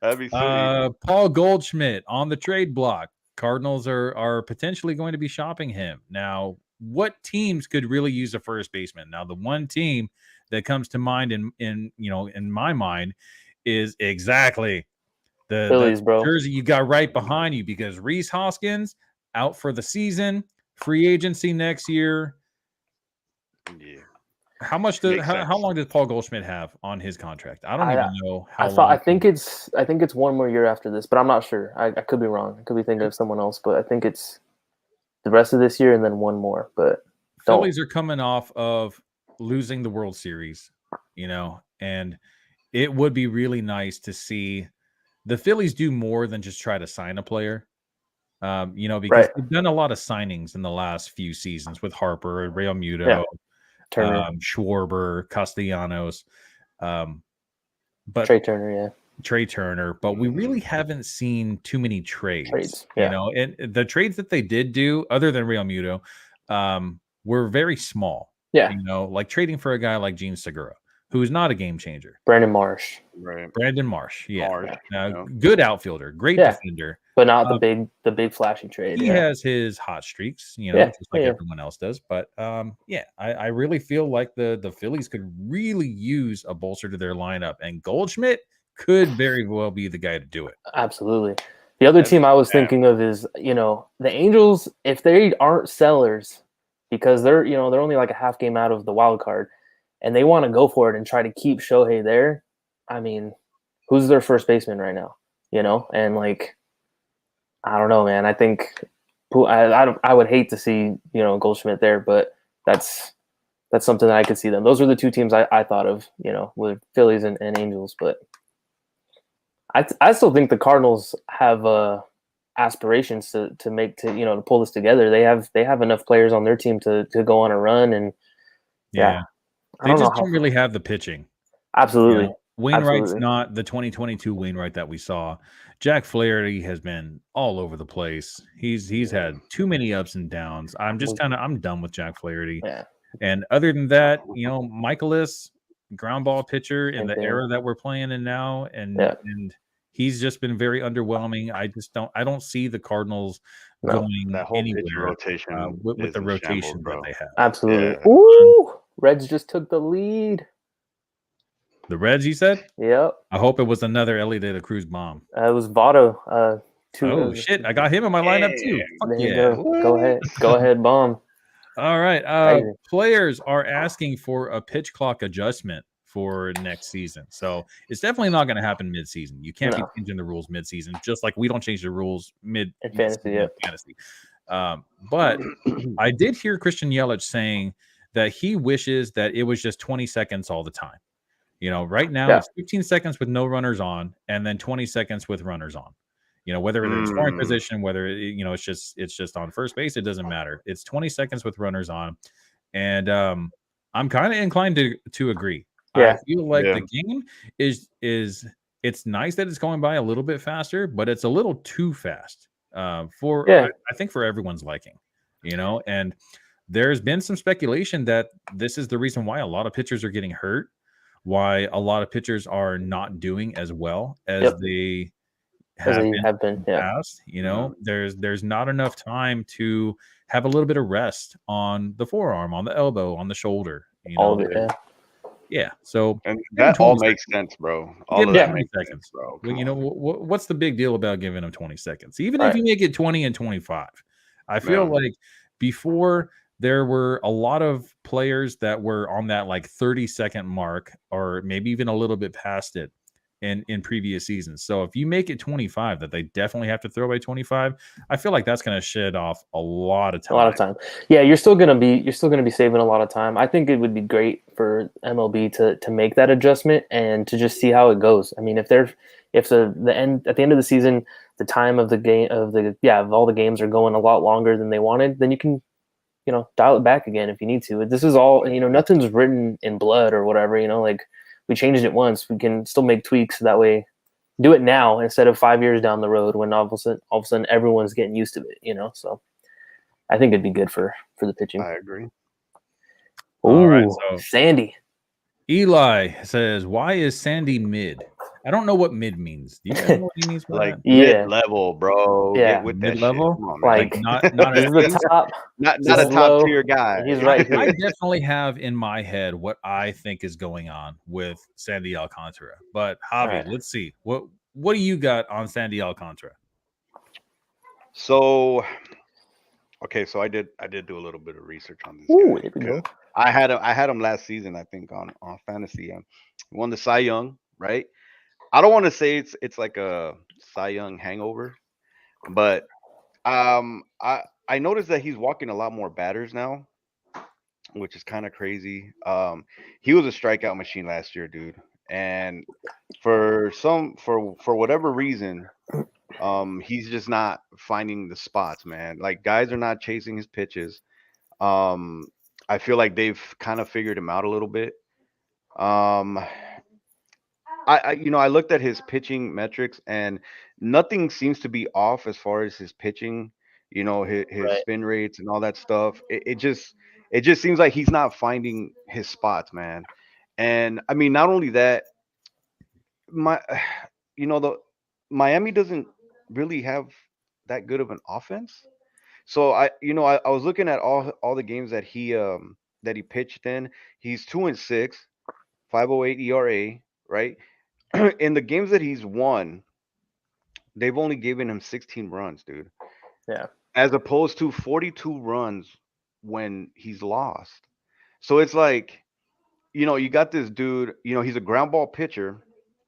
[SPEAKER 3] That'd be sweet.
[SPEAKER 1] Paul Goldschmidt on the trade block. Cardinals are potentially going to be shopping him. Now, what teams could really use a first baseman? Now, the one team that comes to mind in my mind is exactly the
[SPEAKER 2] Phillies, bro.
[SPEAKER 1] jersey you got right behind you, because Rhys Hoskins out for the season, free agency next year.
[SPEAKER 3] Yeah.
[SPEAKER 1] How long does Paul Goldschmidt have on his contract? I don't even know how long.
[SPEAKER 2] I think it's one more year after this, but I'm not sure. I could be wrong. I could be thinking of someone else, but I think it's the rest of this year and then one more. But
[SPEAKER 1] Phillies are coming off of losing the World Series, and it would be really nice to see the Phillies do more than just try to sign a player. Because they've done a lot of signings in the last few seasons with Harper, Real Muto, Schwarber, Castellanos, but
[SPEAKER 2] Trey Turner,
[SPEAKER 1] but we really haven't seen too many trades.
[SPEAKER 2] Yeah.
[SPEAKER 1] And the trades that they did do, other than Real Muto, were very small.
[SPEAKER 2] Yeah.
[SPEAKER 1] Like trading for a guy like Gene Segura, who's not a game changer.
[SPEAKER 2] Brandon Marsh.
[SPEAKER 3] Right.
[SPEAKER 1] Brandon Marsh,
[SPEAKER 3] Marsh,
[SPEAKER 1] good outfielder, great defender,
[SPEAKER 2] but not the big flashy trade.
[SPEAKER 1] He has his hot streaks, just like everyone else does. But I really feel like the Phillies could really use a bolster to their lineup, and Goldschmidt could very well be the guy to do it.
[SPEAKER 2] Absolutely. The other team I was thinking of is, the Angels. If they aren't sellers, because they're only like a half game out of the wild card, and they want to go for it and try to keep Shohei there. I mean, who's their first baseman right now? And like, I don't know, man. I think I would hate to see Goldschmidt there, but that's something that I could see them. Those are the two teams I thought of, with Phillies and Angels. But I still think the Cardinals have aspirations to pull this together. They have enough players on their team to go on a run, and
[SPEAKER 1] they just don't really have the pitching.
[SPEAKER 2] Absolutely.
[SPEAKER 1] Wainwright's not the 2022 Wainwright that we saw. Jack Flaherty has been all over the place. He's had too many ups and downs. I'm done with Jack Flaherty.
[SPEAKER 2] Yeah.
[SPEAKER 1] And other than that, Michaelis, ground ball pitcher in the era that we're playing in now, and he's just been very underwhelming. I don't see the Cardinals going
[SPEAKER 3] that whole
[SPEAKER 1] anywhere
[SPEAKER 3] rotation
[SPEAKER 1] with the rotation that they have.
[SPEAKER 2] Absolutely. Yeah. Ooh, Reds just took the lead.
[SPEAKER 1] The Reds, you said?
[SPEAKER 2] Yep.
[SPEAKER 1] I hope it was another Ellie De La Cruz bomb.
[SPEAKER 2] It was Votto.
[SPEAKER 1] Shit! I got him in my lineup too. Fuck yeah!
[SPEAKER 2] Go ahead, bomb.
[SPEAKER 1] All right. Players are asking for a pitch clock adjustment for next season, so it's definitely not going to happen mid-season. You can't be changing the rules mid-season, just like we don't change the rules mid
[SPEAKER 2] fantasy.
[SPEAKER 1] But I did hear Christian Yelich saying that he wishes that it was just 20 seconds all the time. Right now it's 15 seconds with no runners on, and then 20 seconds with runners on. Whether they're in scoring position, whether it's just on first base, it doesn't matter. It's 20 seconds with runners on, and I'm kind of inclined to agree.
[SPEAKER 2] Yeah.
[SPEAKER 1] I feel like the game is it's nice that it's going by a little bit faster, but it's a little too fast I think for everyone's liking. And there's been some speculation that this is the reason why a lot of pitchers are getting hurt. Why a lot of pitchers are not doing as well as they have been in the past. There's not enough time to have a little bit of rest on the forearm, on the elbow, on the shoulder.
[SPEAKER 2] All of it,
[SPEAKER 1] yeah. So
[SPEAKER 3] and that all makes sense, bro. All of that makes
[SPEAKER 1] seconds,
[SPEAKER 3] bro.
[SPEAKER 1] What's the big deal about giving them 20 seconds? Even if you make it 20 and 25, I feel like before. There were a lot of players that were on that 30-second mark, or maybe even a little bit past it in previous seasons. So if you make it 25, that they definitely have to throw by 25, I feel like that's going to shed off a lot of time.
[SPEAKER 2] Yeah, you're still going to be saving a lot of time. I think it would be great for MLB to make that adjustment and to just see how it goes. I mean, if the end at the end of the season, the time of the game of all the games are going a lot longer than they wanted, then you can dial it back again if you need to. This is all, nothing's written in blood or whatever, we changed it once. We can still make tweaks that way. Do it now instead of 5 years down the road when all of a sudden everyone's getting used to it, So I think it'd be good for the pitching.
[SPEAKER 3] I agree.
[SPEAKER 2] Ooh, all right, so Sandy.
[SPEAKER 1] Eli says, why is Sandy mid? I don't know what mid means. Do you guys know what he means by that?
[SPEAKER 3] Mid-level, bro.
[SPEAKER 2] Yeah.
[SPEAKER 3] Get with
[SPEAKER 1] mid-level?
[SPEAKER 3] That shit.
[SPEAKER 1] Not
[SPEAKER 2] the top.
[SPEAKER 3] Not a top tier guy.
[SPEAKER 2] He's right here.
[SPEAKER 1] I definitely have in my head what I think is going on with Sandy Alcantara. But Javi, let's see. What do you got on Sandy Alcantara?
[SPEAKER 3] So I did do a little bit of research on this guy.
[SPEAKER 2] There we go.
[SPEAKER 3] I had him last season, I think, on fantasy. He won the Cy Young, right? I don't want to say it's like a Cy Young hangover, but I noticed that he's walking a lot more batters now, which is kind of crazy. He was a strikeout machine last year, dude, and for whatever reason, he's just not finding the spots, man. Like, guys are not chasing his pitches. I feel like they've kind of figured him out a little bit. I looked at his pitching metrics and nothing seems to be off as far as his pitching, his spin rates and all that stuff. It just seems like he's not finding his spots, man. And I mean, not only that, my, the Miami doesn't really have that good of an offense. So I was looking at all the games that he pitched in. He's 2-6, 5.08 ERA, right? In the games that he's won, they've only given him 16 runs, dude,
[SPEAKER 2] Yeah.
[SPEAKER 3] as opposed to 42 runs when he's lost. So it's like, you got this dude, he's a ground ball pitcher,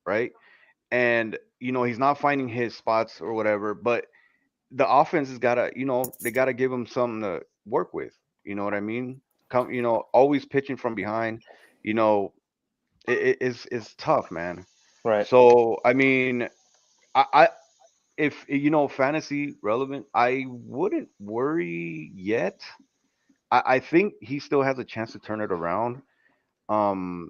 [SPEAKER 3] right? And he's not finding his spots or whatever, but the offense has got to, they got to give him something to work with. You know what I mean? Always pitching from behind. You know, it's tough, man.
[SPEAKER 2] Right.
[SPEAKER 3] So I mean, I if fantasy relevant, I wouldn't worry yet. I think he still has a chance to turn it around. Um,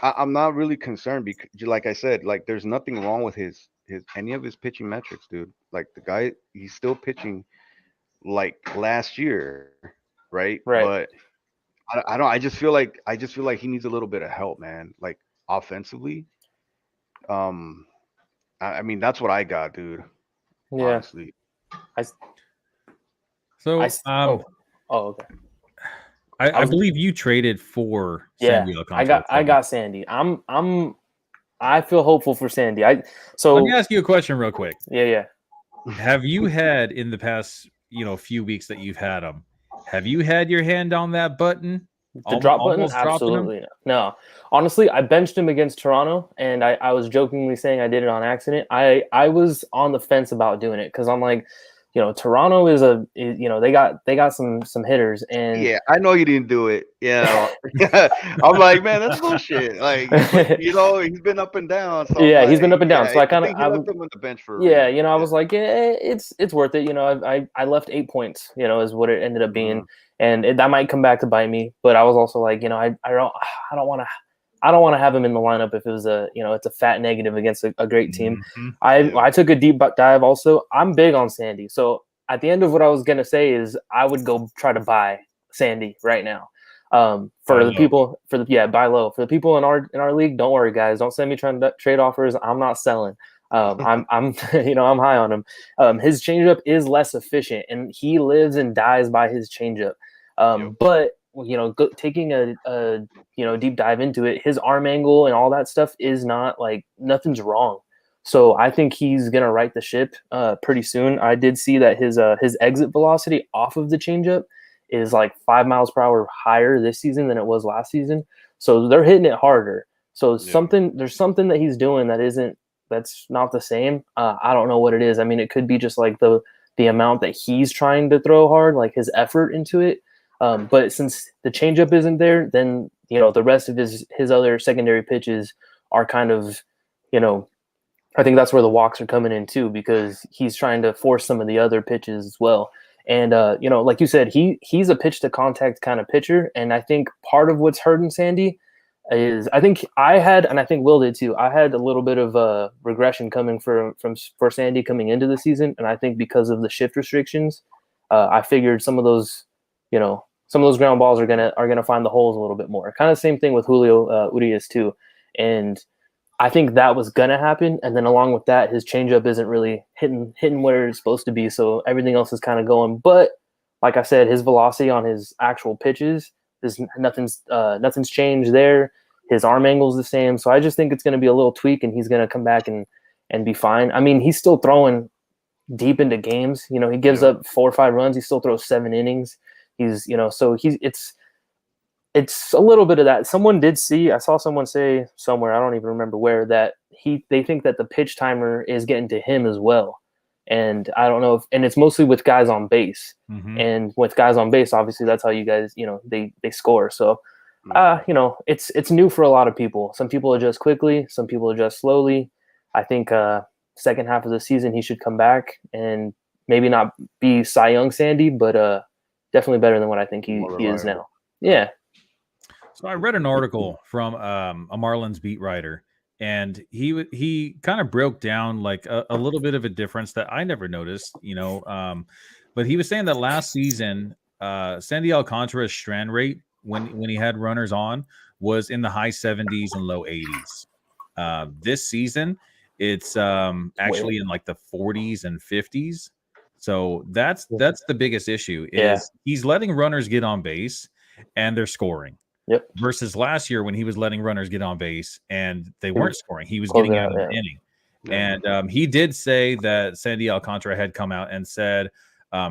[SPEAKER 3] I'm not really concerned because, like I said, like there's nothing wrong with his any of his pitching metrics, dude. Like the guy, he's still pitching like last year, right? But
[SPEAKER 2] Right.
[SPEAKER 3] I don't. I just feel like he needs a little bit of help, man. Like offensively. Um, I mean that's what I got, dude.
[SPEAKER 2] Yeah.
[SPEAKER 3] Honestly.
[SPEAKER 2] I.
[SPEAKER 1] So,
[SPEAKER 2] Oh. Oh. Okay.
[SPEAKER 1] I believe you traded for
[SPEAKER 2] Yeah.
[SPEAKER 1] Sandy Alcantara.
[SPEAKER 2] I got Sandy. I feel hopeful for Sandy.
[SPEAKER 1] Let me ask you a question real quick.
[SPEAKER 2] Yeah.
[SPEAKER 1] Have you had in the past, few weeks that you've had him? Have you had your hand on that button?
[SPEAKER 2] The drop button?
[SPEAKER 1] Almost dropping him?
[SPEAKER 2] Absolutely not. No. Honestly, I benched him against Toronto, and I was jokingly saying I did it on accident. I was on the fence about doing it because I'm like, Toronto is they got some hitters, and
[SPEAKER 3] Yeah, I know you didn't do it. I'm like, man, that's bullshit. Like, but, he's been up and down. So
[SPEAKER 2] yeah,
[SPEAKER 3] I'm
[SPEAKER 2] he's been
[SPEAKER 3] like,
[SPEAKER 2] up and down.
[SPEAKER 3] yeah,
[SPEAKER 2] So I
[SPEAKER 3] I
[SPEAKER 2] kind
[SPEAKER 3] think he
[SPEAKER 2] of
[SPEAKER 3] left him on the bench for a
[SPEAKER 2] yeah,
[SPEAKER 3] reason.
[SPEAKER 2] I was like, yeah, it's worth it. I left 8 points, is what it ended up being, and that might come back to bite me. But I was also like, I don't want to have him in the lineup if it was it's a fat negative against a great team.
[SPEAKER 1] Mhm.
[SPEAKER 2] I took a deep dive. Also, I'm big on Sandy. So at the end of what I was gonna say is I would go try to buy Sandy right now. For
[SPEAKER 1] Buy
[SPEAKER 2] the
[SPEAKER 1] low.
[SPEAKER 2] people, buy low. For the people in our league, don't worry, guys. Don't send me trade offers. I'm not selling. I'm I'm high on him. His changeup is less efficient, and he lives and dies by his changeup.
[SPEAKER 3] Yep.
[SPEAKER 2] But taking a deep dive into it, his arm angle and all that stuff is not like nothing's wrong. So I think he's gonna right the ship pretty soon. I did see that his exit velocity off of the changeup is like 5 miles per hour higher this season than it was last season. So they're hitting it harder. So there's something that he's doing that's not the same. I don't know what it is. I mean, it could be just like the amount that he's trying to throw hard, like his effort into it. But since the changeup isn't there, then the rest of his other secondary pitches are kind of, I think that's where the walks are coming in too, because he's trying to force some of the other pitches as well. And like you said, he's a pitch to contact kind of pitcher, and I think part of what's hurting Sandy is I think I had, and I think Will did too. I had a little bit of regression coming for Sandy coming into the season, and I think because of the shift restrictions, I figured some of those ground balls are gonna find the holes a little bit more. Kind of same thing with Julio Urias too, and I think that was gonna happen, and then along with that, his changeup isn't really hitting where it's supposed to be, so everything else is kind of going. But like I said, his velocity on his actual pitches is nothing's changed there. His arm angle is the same, so I just think it's going to be a little tweak, and he's going to come back and be fine. I mean, he's still throwing deep into games. He gives up 4 or 5 runs. He still throws 7 innings. He's so it's a little bit of that. I saw someone say somewhere, I don't even remember where, that they think that the pitch timer is getting to him as well. And I don't know and it's mostly with guys on base.
[SPEAKER 1] Mm-hmm.
[SPEAKER 2] And with guys on base, obviously that's how you guys, they score. So, it's new for a lot of people. Some people adjust quickly, some people adjust slowly. I think second half of the season he should come back and maybe not be Cy Young Sandy, but definitely better than what I think he is now. Yeah.
[SPEAKER 1] So I read an article from a Marlins beat writer, and he kind of broke down like a little bit of a difference that I never noticed, but he was saying that last season, Sandy Alcantara's strand rate when he had runners on was in the high 70s and low 80s. This season, it's actually in like the 40s and 50s. So that's the biggest issue is he's letting runners get on base and they're scoring.
[SPEAKER 2] Yep.
[SPEAKER 1] Versus last year when he was letting runners get on base and they weren't scoring. He was getting out of the inning. And he did say that Sandy Alcantara had come out and said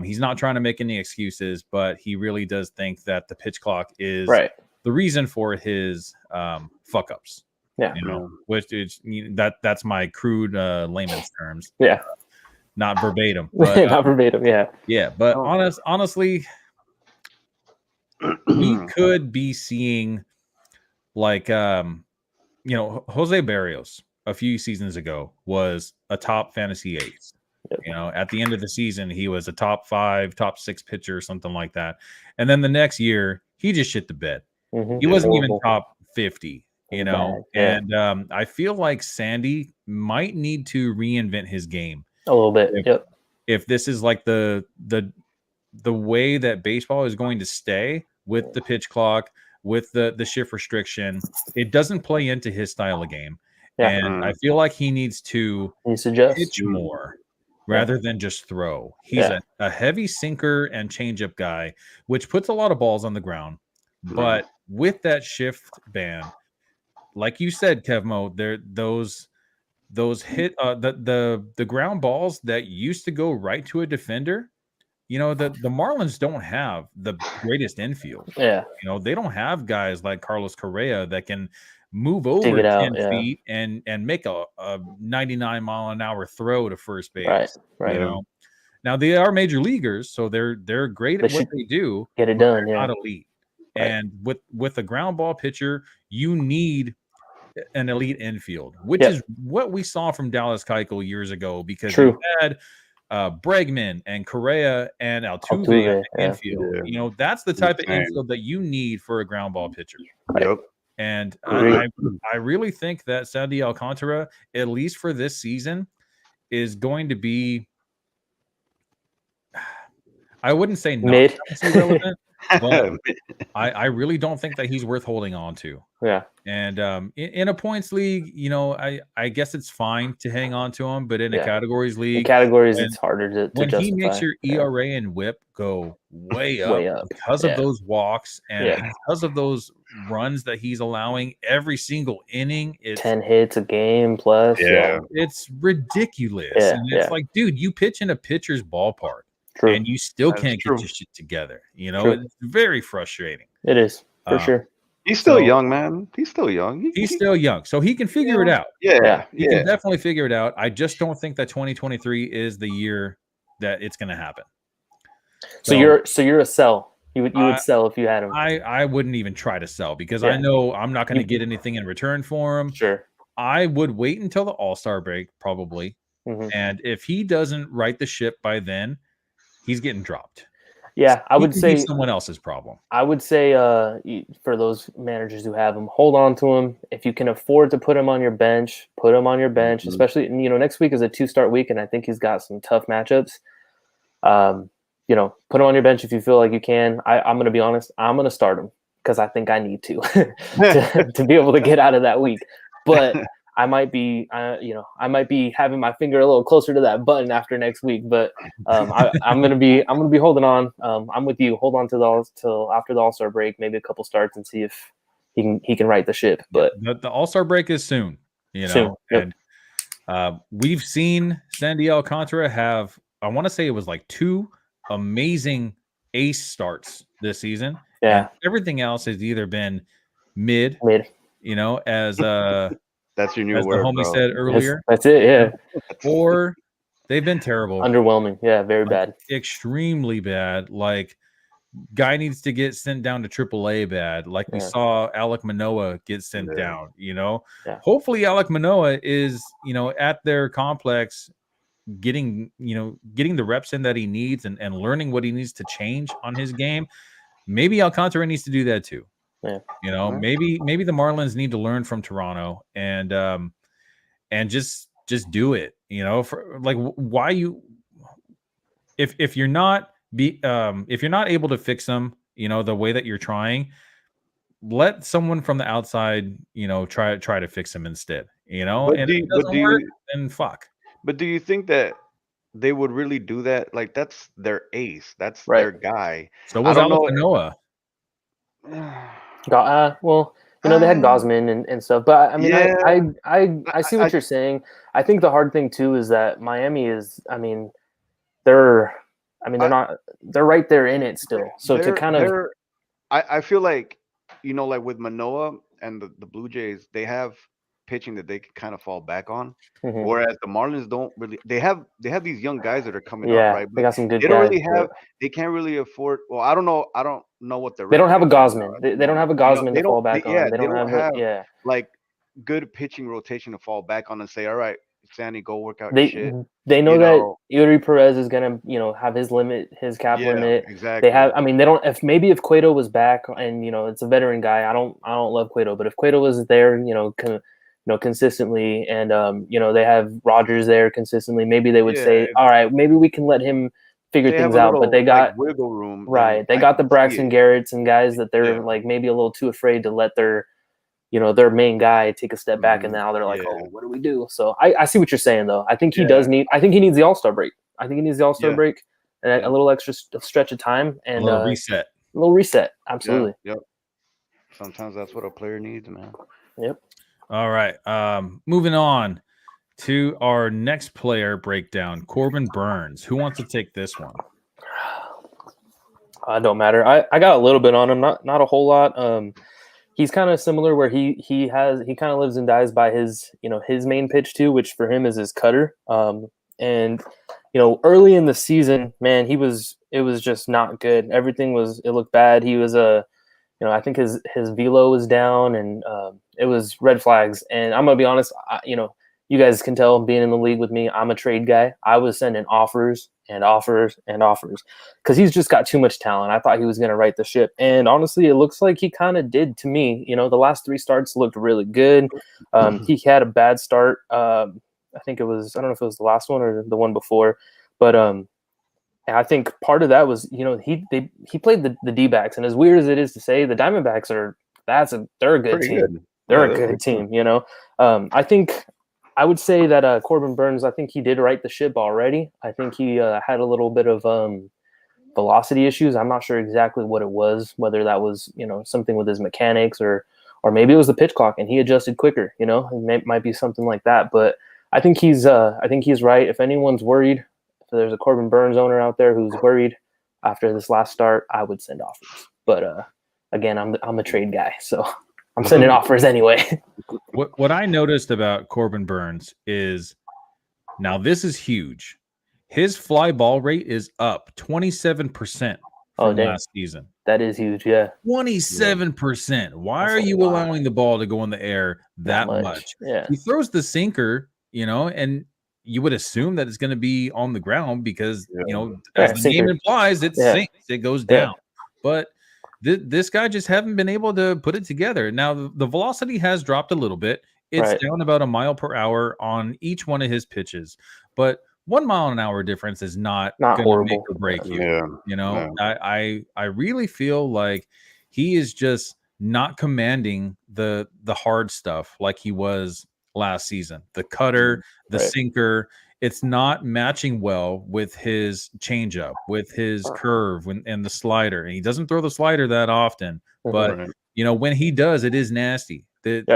[SPEAKER 1] he's not trying to make any excuses, but he really does think that the pitch clock is the reason for his fuck ups.
[SPEAKER 2] Yeah,
[SPEAKER 1] you know, which is that's my crude layman's terms.
[SPEAKER 2] Yeah,
[SPEAKER 1] not verbatim, but
[SPEAKER 2] not verbatim. Yeah.
[SPEAKER 1] But honestly, we could be seeing like Jose Barrios a few seasons ago was a top fantasy ace.
[SPEAKER 2] Yep.
[SPEAKER 1] You know, at the end of the season, he was a top 5, top 6 pitcher, something like that. And then the next year, he just shit the bed.
[SPEAKER 2] Mm-hmm.
[SPEAKER 1] He wasn't even top 50. You know,
[SPEAKER 2] and
[SPEAKER 1] I feel like Sandy might need to reinvent his game
[SPEAKER 2] a little bit.
[SPEAKER 1] If this is like the way that baseball is going to stay with the pitch clock, with the shift restriction, it doesn't play into his style of game. And I feel like he needs to pitch more rather than just throw. He's a heavy sinker and changeup guy, which puts a lot of balls on the ground. But with that shift ban, like you said, Kevmo, those hit the ground balls that used to go right to a defender. You know, the Marlins don't have the greatest infield.
[SPEAKER 2] Yeah,
[SPEAKER 1] you know, they don't have guys like Carlos Correa that can move over 10 feet and make a 99-mile-an-hour throw to first base.
[SPEAKER 2] Right.
[SPEAKER 1] You know, now they are major leaguers, so they're great at what they do.
[SPEAKER 2] Get it done.
[SPEAKER 1] Not elite. Right. And with a ground ball pitcher, you need an elite infield, which is what we saw from Dallas Keuchel years ago, because you had Bregman and Correa and Altuve infield. Yeah. You know, that's the type of infield that you need for a ground ball pitcher.
[SPEAKER 3] Yep.
[SPEAKER 1] And I really think that Sandy Alcantara, at least for this season, is going to be, I wouldn't say not relevant, but I really don't think that he's worth holding on to.
[SPEAKER 2] Yeah.
[SPEAKER 1] And in a points league, you know, I guess it's fine to hang on to him, but in a categories league,
[SPEAKER 2] it's harder to
[SPEAKER 1] when
[SPEAKER 2] justify.
[SPEAKER 1] He makes your ERA and WHIP go way up because of those walks and because of those runs that he's allowing every single inning. It's
[SPEAKER 2] 10 hits a game plus.
[SPEAKER 1] It's ridiculous. And it's like, dude, you pitch in a pitcher's ballpark. And you still can't get your shit together. You know, it's very frustrating.
[SPEAKER 2] It is, for sure.
[SPEAKER 3] He's still young, man. He's still young.
[SPEAKER 1] He's still young. So he can figure it out.
[SPEAKER 3] Yeah.
[SPEAKER 1] He can definitely figure it out. I just don't think that 2023 is the year that it's going to happen.
[SPEAKER 2] So you're a sell. You would sell if you had him.
[SPEAKER 1] I wouldn't even try to sell because I know I'm not going to get anything in return for him.
[SPEAKER 2] Sure.
[SPEAKER 1] I would wait until the All-Star break, probably. Mm-hmm. And if he doesn't right the ship by then, he's getting dropped.
[SPEAKER 2] Yeah, I would say
[SPEAKER 1] someone else's problem.
[SPEAKER 2] I would say for those managers who have him, hold on to him. If you can afford to put him on your bench, put him on your bench. Mm-hmm. Especially, you know, next week is a 2-start week, and I think he's got some tough matchups. You know, put him on your bench if you feel like you can. I'm going to be honest. I'm going to start him because I think I need to be able to get out of that week. But I might be having my finger a little closer to that button after next week, but I'm gonna be holding on. I'm with you. Hold on till after the All-Star break, maybe a couple starts, and see if he can right the ship. But
[SPEAKER 1] the All-Star break is soon, you know.
[SPEAKER 2] Yep.
[SPEAKER 1] And we've seen Sandy Alcantara have, I want to say it was like 2 amazing ace starts this season.
[SPEAKER 2] Yeah,
[SPEAKER 1] and everything else has either been mid. You know, as
[SPEAKER 3] that's your new
[SPEAKER 1] as
[SPEAKER 3] word,
[SPEAKER 1] the homie said earlier.
[SPEAKER 2] That's it, yeah.
[SPEAKER 1] Or they've been terrible.
[SPEAKER 2] Underwhelming. Yeah, very bad.
[SPEAKER 1] Extremely bad. Like, guy needs to get sent down to AAA bad. Like we saw Alek Manoah get sent down, you know.
[SPEAKER 2] Yeah.
[SPEAKER 1] Hopefully Alek Manoah is, you know, at their complex getting the reps in that he needs and learning what he needs to change on his game. Maybe Alcantara needs to do that too.
[SPEAKER 2] Yeah.
[SPEAKER 1] You know, maybe the Marlins need to learn from Toronto and just do it. You know, for like why you if you're not able to fix them, you know, the way that you're trying, let someone from the outside, try to fix him instead.
[SPEAKER 3] But
[SPEAKER 1] And
[SPEAKER 3] do
[SPEAKER 1] if
[SPEAKER 3] you,
[SPEAKER 1] it
[SPEAKER 3] but
[SPEAKER 1] doesn't
[SPEAKER 3] do
[SPEAKER 1] work,
[SPEAKER 3] you
[SPEAKER 1] then fuck.
[SPEAKER 3] but do you think that they would really do that? Like that's their ace. That's
[SPEAKER 2] Right.
[SPEAKER 3] their guy.
[SPEAKER 1] So
[SPEAKER 3] I
[SPEAKER 1] was
[SPEAKER 3] don't know.
[SPEAKER 1] Alpha.
[SPEAKER 2] Well, they had
[SPEAKER 3] Um,
[SPEAKER 2] Gosman and stuff, but I mean,
[SPEAKER 3] yeah,
[SPEAKER 2] I see
[SPEAKER 3] I
[SPEAKER 2] what you're saying. I think the hard thing too is that Miami is, I mean, they're, they're
[SPEAKER 3] I
[SPEAKER 2] not, they're right there in it still. So to kind of,
[SPEAKER 3] they're I feel like like with Manoa and the Blue Jays, they have pitching that they can kind of fall back on.
[SPEAKER 2] Mhm.
[SPEAKER 3] Whereas the Marlins don't really. They have these young guys that are coming up,
[SPEAKER 2] Yeah,
[SPEAKER 3] right?
[SPEAKER 2] they
[SPEAKER 3] But
[SPEAKER 2] got some good
[SPEAKER 3] they don't
[SPEAKER 2] guys,
[SPEAKER 3] really have.
[SPEAKER 2] but
[SPEAKER 3] They can't really afford. Well, I don't know. I don't know what the
[SPEAKER 2] they don't
[SPEAKER 3] record
[SPEAKER 2] have a
[SPEAKER 3] is right now
[SPEAKER 2] Gosman.
[SPEAKER 3] at the
[SPEAKER 2] They don't
[SPEAKER 3] moment.
[SPEAKER 2] have a Gosman to
[SPEAKER 3] They don't.
[SPEAKER 2] fall back on. They
[SPEAKER 3] They
[SPEAKER 2] don't
[SPEAKER 3] don't
[SPEAKER 2] have a,
[SPEAKER 3] have
[SPEAKER 2] yeah.
[SPEAKER 3] like good pitching rotation to fall back on and say, all right, Sandy, go work out your
[SPEAKER 2] They
[SPEAKER 3] shit.
[SPEAKER 2] they know
[SPEAKER 3] You
[SPEAKER 2] that
[SPEAKER 3] know.
[SPEAKER 2] Yuri Perez is gonna, have his limit, his cap
[SPEAKER 3] Yeah.
[SPEAKER 2] limit. They have,
[SPEAKER 3] Exactly.
[SPEAKER 2] they don't. If Cueto was back and it's a veteran guy, I don't love Cueto, but if Cueto was there, consistently, and they have Rogers there consistently, maybe they would
[SPEAKER 3] Yeah.
[SPEAKER 2] say, all right, maybe we can let him figure
[SPEAKER 3] They have
[SPEAKER 2] things
[SPEAKER 3] a
[SPEAKER 2] out. But
[SPEAKER 3] little
[SPEAKER 2] they
[SPEAKER 3] like
[SPEAKER 2] got
[SPEAKER 3] wiggle room, then
[SPEAKER 2] right, they
[SPEAKER 3] I
[SPEAKER 2] got the
[SPEAKER 3] can see
[SPEAKER 2] Braxton
[SPEAKER 3] it.
[SPEAKER 2] Garretts and guys that they're
[SPEAKER 3] Yeah.
[SPEAKER 2] like maybe a little too afraid to let their main guy take a step back, and now they're like,
[SPEAKER 3] Yeah.
[SPEAKER 2] oh, what do we do? So I see what you're saying though. I think he
[SPEAKER 3] Yeah.
[SPEAKER 2] does need. I think he needs the All-Star break. I think he needs the All-Star
[SPEAKER 3] Yeah.
[SPEAKER 2] break and
[SPEAKER 3] Yeah.
[SPEAKER 2] a little extra stretch of time
[SPEAKER 1] A
[SPEAKER 2] and
[SPEAKER 1] little
[SPEAKER 2] a
[SPEAKER 1] reset.
[SPEAKER 2] little reset.
[SPEAKER 3] Yeah.
[SPEAKER 2] Absolutely.
[SPEAKER 3] Yep. Sometimes that's what a player needs, man.
[SPEAKER 2] Yep.
[SPEAKER 1] All right. Moving on to our next player breakdown, Corbin Burnes. Who wants to take this one?
[SPEAKER 2] Don't matter. I got a little bit on him, not a whole lot. He's kind of similar where he kind of lives and dies by his his main pitch too, which for him is his cutter. And early in the season, man, it was just not good. It looked bad. He was I think his velo was down, and it was red flags. And I'm gonna be honest, you guys can tell being in the league with me, I'm a trade guy. I was sending offers and offers and offers because he's just got too much talent. I thought he was gonna right the ship, and honestly, it looks like he kind of did to me. The last three starts looked really good. He had a bad start. I think it was, I don't know if it was the last one or the one before, but and I think part of that was, he played the D-backs, and as weird as it is to say, the Diamondbacks they're a good
[SPEAKER 3] Pretty
[SPEAKER 2] team.
[SPEAKER 3] good.
[SPEAKER 2] They're
[SPEAKER 3] Yeah,
[SPEAKER 2] a
[SPEAKER 3] they're a
[SPEAKER 2] good
[SPEAKER 3] good team.
[SPEAKER 2] team. I think I would say that Corbin Burnes, I think he did right the ship already. I think he had a little bit of velocity issues. I'm not sure exactly what it was, whether that was something with his mechanics or maybe it was the pitch clock and he adjusted quicker. Might be something like that. But I think he's right. If anyone's worried, if there's a Corbin Burnes owner out there who's worried after this last start, I would send offers. But again, I'm a trade guy, so I'm sending offers anyway.
[SPEAKER 1] What I noticed about Corbin Burnes is, now this is huge. His fly ball rate is up 27%
[SPEAKER 2] Oh,
[SPEAKER 1] from
[SPEAKER 2] dang.
[SPEAKER 1] last season.
[SPEAKER 2] That is huge, yeah.
[SPEAKER 1] 27%. Why
[SPEAKER 2] That's
[SPEAKER 1] are
[SPEAKER 2] a
[SPEAKER 1] you
[SPEAKER 2] lot.
[SPEAKER 1] allowing the ball to go in the air that much?
[SPEAKER 2] Yeah.
[SPEAKER 1] He throws the sinker, and you would assume that it's going to be on the ground because, as the
[SPEAKER 2] sinker.
[SPEAKER 1] name implies, it sinks, it goes down. But this guy just haven't been able to put it together. Now, the velocity has dropped a little bit. It's down about a mile per hour on each one of his pitches. But 1 mile an hour difference is not going to make or break you.
[SPEAKER 3] Yeah.
[SPEAKER 1] I really feel like he is just not commanding the hard stuff like he was last season. The cutter, the sinker, it's not matching well with his changeup, with his curve and the slider. And he doesn't throw the slider that often, but when he does, it is nasty.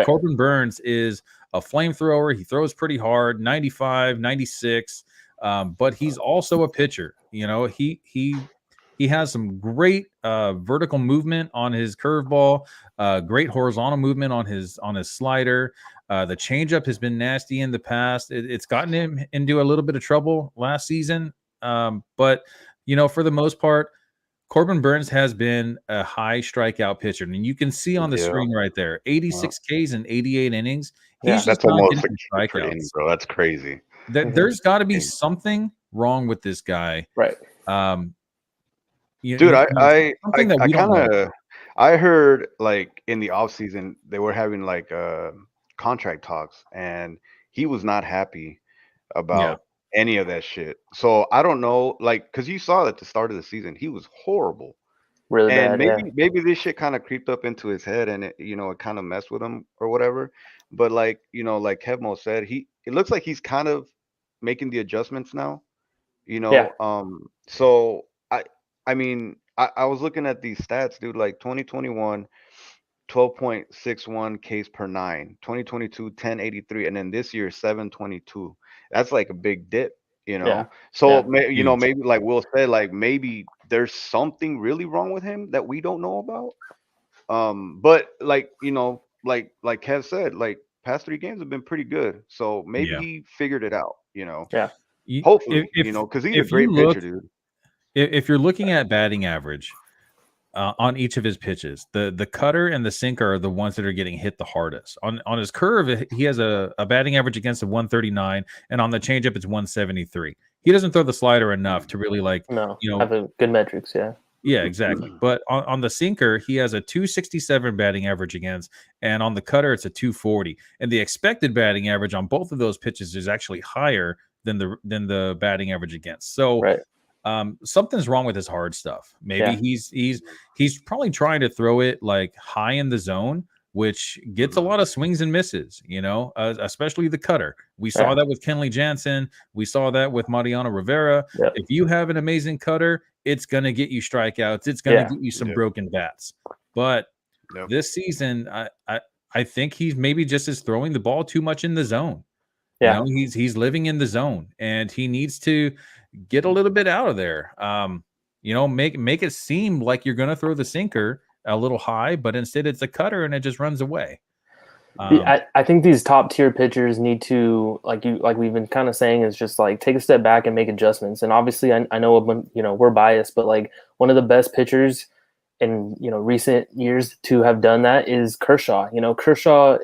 [SPEAKER 1] Corbin Burnes is a flamethrower. He throws pretty hard, 95, 96. But he's also a pitcher. He has some great vertical movement on his curveball, great horizontal movement on his slider. The changeup has been nasty in the past. It's gotten him into a little bit of trouble last season. But for the most part, Corbin Burnes has been a high strikeout pitcher, and you can see on the screen right there, 86 Ks in 88 innings. He's just
[SPEAKER 3] That's
[SPEAKER 1] not
[SPEAKER 3] almost
[SPEAKER 1] getting
[SPEAKER 3] like per inning,
[SPEAKER 1] strikeouts.
[SPEAKER 3] bro. That's crazy.
[SPEAKER 1] There's got to be something wrong with this guy,
[SPEAKER 2] right?
[SPEAKER 3] Dude, I
[SPEAKER 1] something that we don't
[SPEAKER 3] kind
[SPEAKER 1] know.
[SPEAKER 3] of I heard like in the off season they were having like contract talks, and he was not happy about any of that shit. So I don't know, like, because you saw at the start of the season he was horrible.
[SPEAKER 2] really
[SPEAKER 3] And
[SPEAKER 2] bad. Yeah,
[SPEAKER 3] maybe this shit kind of creeped up into his head, and it kind of messed with him or whatever. But like like Kevmo said, it looks like he's kind of making the adjustments now.
[SPEAKER 2] yeah,
[SPEAKER 3] So I mean, I was looking at these stats, dude. Like 2021, 12.61 case per 9, 2022 1083, and then this year 722. That's like a big dip.
[SPEAKER 2] yeah,
[SPEAKER 3] So
[SPEAKER 2] yeah.
[SPEAKER 1] Huge.
[SPEAKER 3] maybe like Will said, like maybe there's something really wrong with him that we don't know about. But like like Kev said, like past 3 games have been pretty good. So maybe
[SPEAKER 1] Yeah.
[SPEAKER 3] he figured it out.
[SPEAKER 2] Yeah.
[SPEAKER 1] If
[SPEAKER 3] Hopefully,
[SPEAKER 1] if
[SPEAKER 3] because he's a
[SPEAKER 1] if you
[SPEAKER 3] great pitcher,
[SPEAKER 1] look,
[SPEAKER 3] dude.
[SPEAKER 1] if you're looking at batting average on each of his pitches, the cutter and the sinker are the ones that are getting hit the hardest. On his curve, he has a batting average against a 139, and on the changeup, it's 173. He doesn't throw the slider enough to really
[SPEAKER 2] No,
[SPEAKER 1] you know,
[SPEAKER 2] have a good metrics. Yeah,
[SPEAKER 1] yeah, exactly. But on the sinker, he has a 267 batting average against, and on the cutter, it's a 240. And the expected batting average on both of those pitches is actually higher than the batting average against. So
[SPEAKER 2] right.
[SPEAKER 1] something's wrong with his hard stuff. Maybe
[SPEAKER 2] Yeah,
[SPEAKER 1] he's probably trying to throw it like high in the zone, which gets a lot of swings and misses. Especially the cutter. We saw
[SPEAKER 2] yeah,
[SPEAKER 1] that with Kenley Jansen. We saw that with Mariano Rivera.
[SPEAKER 2] yep,
[SPEAKER 1] If you have an amazing cutter, it's gonna get you strikeouts. It's gonna
[SPEAKER 2] yeah,
[SPEAKER 1] get you some
[SPEAKER 3] Yep.
[SPEAKER 1] broken bats. But
[SPEAKER 3] Yep.
[SPEAKER 1] this season, I think he's maybe just is throwing the ball too much in the zone.
[SPEAKER 2] yeah.
[SPEAKER 1] He's living in the zone, and he needs to get a little bit out of there. Make it seem like you're going to throw the sinker a little high, but instead it's a cutter and it just runs away.
[SPEAKER 2] I think these top tier pitchers need to, like we've been kind of saying, is just like take a step back and make adjustments. And obviously, I know we're biased, but like one of the best pitchers in recent years to have done that is Kershaw. Kershaw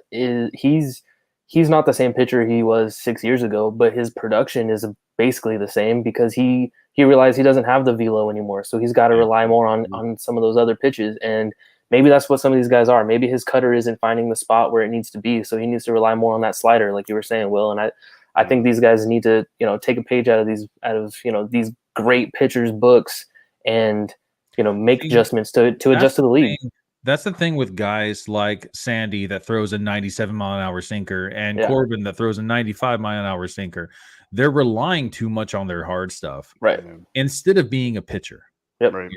[SPEAKER 2] he's not the same pitcher he was 6 years ago, but his production is basically the same because he realized he doesn't have the velo anymore, so he's got to
[SPEAKER 1] Yeah.
[SPEAKER 2] rely more on some of those other pitches. And maybe that's what some of these guys are. Maybe his cutter isn't finding the spot where it needs to be, so he needs to rely more on that slider, like you were saying, Will. And I think these guys need to take a page out of these great pitchers' books and make adjustments to adjust to the league.
[SPEAKER 1] That's the thing with guys like Sandy that throws a 97-mile-an-hour sinker and
[SPEAKER 2] Yeah.
[SPEAKER 1] Corbin that throws a 95-mile-an-hour sinker. They're relying too much on their hard stuff
[SPEAKER 2] Right.
[SPEAKER 1] instead of being a pitcher.
[SPEAKER 2] Yep.
[SPEAKER 3] Right.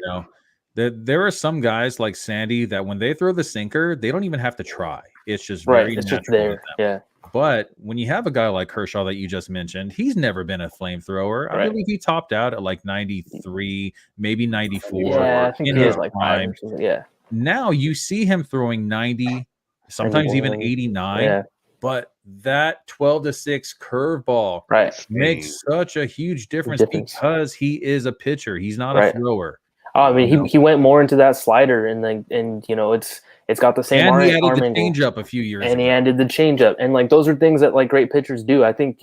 [SPEAKER 1] There are some guys like Sandy that when they throw the sinker, they don't even have to try. It's just
[SPEAKER 2] Right.
[SPEAKER 1] very
[SPEAKER 2] It's
[SPEAKER 1] natural
[SPEAKER 2] just
[SPEAKER 1] to
[SPEAKER 2] there.
[SPEAKER 1] them.
[SPEAKER 2] Yeah.
[SPEAKER 1] But when you have a guy like Kershaw that you just mentioned, he's never been a flamethrower. I
[SPEAKER 2] Right.
[SPEAKER 1] believe he topped out at like 93, maybe 94
[SPEAKER 2] Yeah, I think
[SPEAKER 1] in
[SPEAKER 2] he
[SPEAKER 1] his
[SPEAKER 2] had like 5
[SPEAKER 1] prime.
[SPEAKER 2] or something. Yeah.
[SPEAKER 1] Now you see him throwing 90, sometimes even
[SPEAKER 2] 91.
[SPEAKER 1] 89.
[SPEAKER 2] Yeah.
[SPEAKER 1] But that 12-6 curveball
[SPEAKER 2] Right.
[SPEAKER 1] makes such a huge difference
[SPEAKER 2] Difference.
[SPEAKER 1] because he is a pitcher. He's not
[SPEAKER 2] Right.
[SPEAKER 1] a thrower.
[SPEAKER 2] Oh, I mean, he went more into that slider, and it's got the same
[SPEAKER 1] And he added
[SPEAKER 2] arm
[SPEAKER 1] the
[SPEAKER 2] angle,
[SPEAKER 1] changeup a few years
[SPEAKER 2] and he
[SPEAKER 1] ago.
[SPEAKER 2] added the changeup, and like those are things that like great pitchers do. I think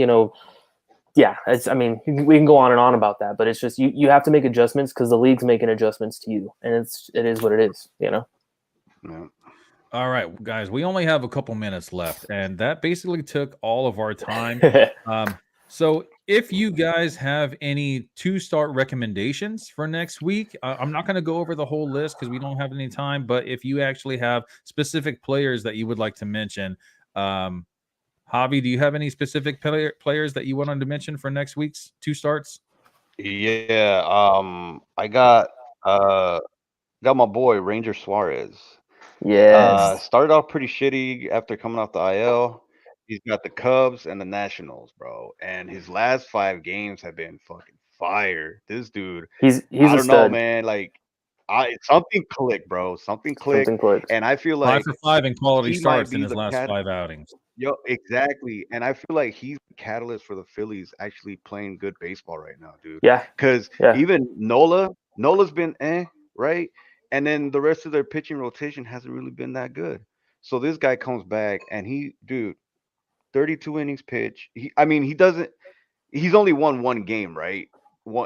[SPEAKER 2] yeah. I mean, we can go on and on about that, but it's just you have to make adjustments because the league's making adjustments to you, and it is what it is.
[SPEAKER 3] Yeah.
[SPEAKER 1] All right, guys, we only have a couple minutes left, and that basically took all of our time. So if you guys have any two-start recommendations for next week, I'm not going to go over the whole list because we don't have any time, but if you actually have specific players that you would like to mention, Javi, do you have any specific players that you wanted to mention for next week's two starts?
[SPEAKER 3] Yeah. I got my boy Ranger Suarez.
[SPEAKER 2] Yes.
[SPEAKER 3] Started off pretty shitty after coming off the IL. He's got the Cubs and the Nationals, bro. And his last 5 games have been fucking fire. This dude,
[SPEAKER 2] He's
[SPEAKER 3] I
[SPEAKER 2] a
[SPEAKER 3] don't know,
[SPEAKER 2] stud.
[SPEAKER 3] man. Like, something clicked, bro. Something clicked.
[SPEAKER 2] Something clicked.
[SPEAKER 3] And I feel
[SPEAKER 1] 5
[SPEAKER 3] like
[SPEAKER 1] for 5 in quality
[SPEAKER 3] he might
[SPEAKER 1] starts in
[SPEAKER 3] be
[SPEAKER 1] his
[SPEAKER 3] the
[SPEAKER 1] last 5 outings.
[SPEAKER 3] exactly. And I feel like he's the catalyst for the Phillies actually playing good baseball right now, dude.
[SPEAKER 2] Yeah.
[SPEAKER 3] Because
[SPEAKER 2] Yeah.
[SPEAKER 3] even Nola's been right? And then the rest of their pitching rotation hasn't really been that good. So this guy comes back and dude, 32 innings pitch. He doesn't. He's only won 1 game, right?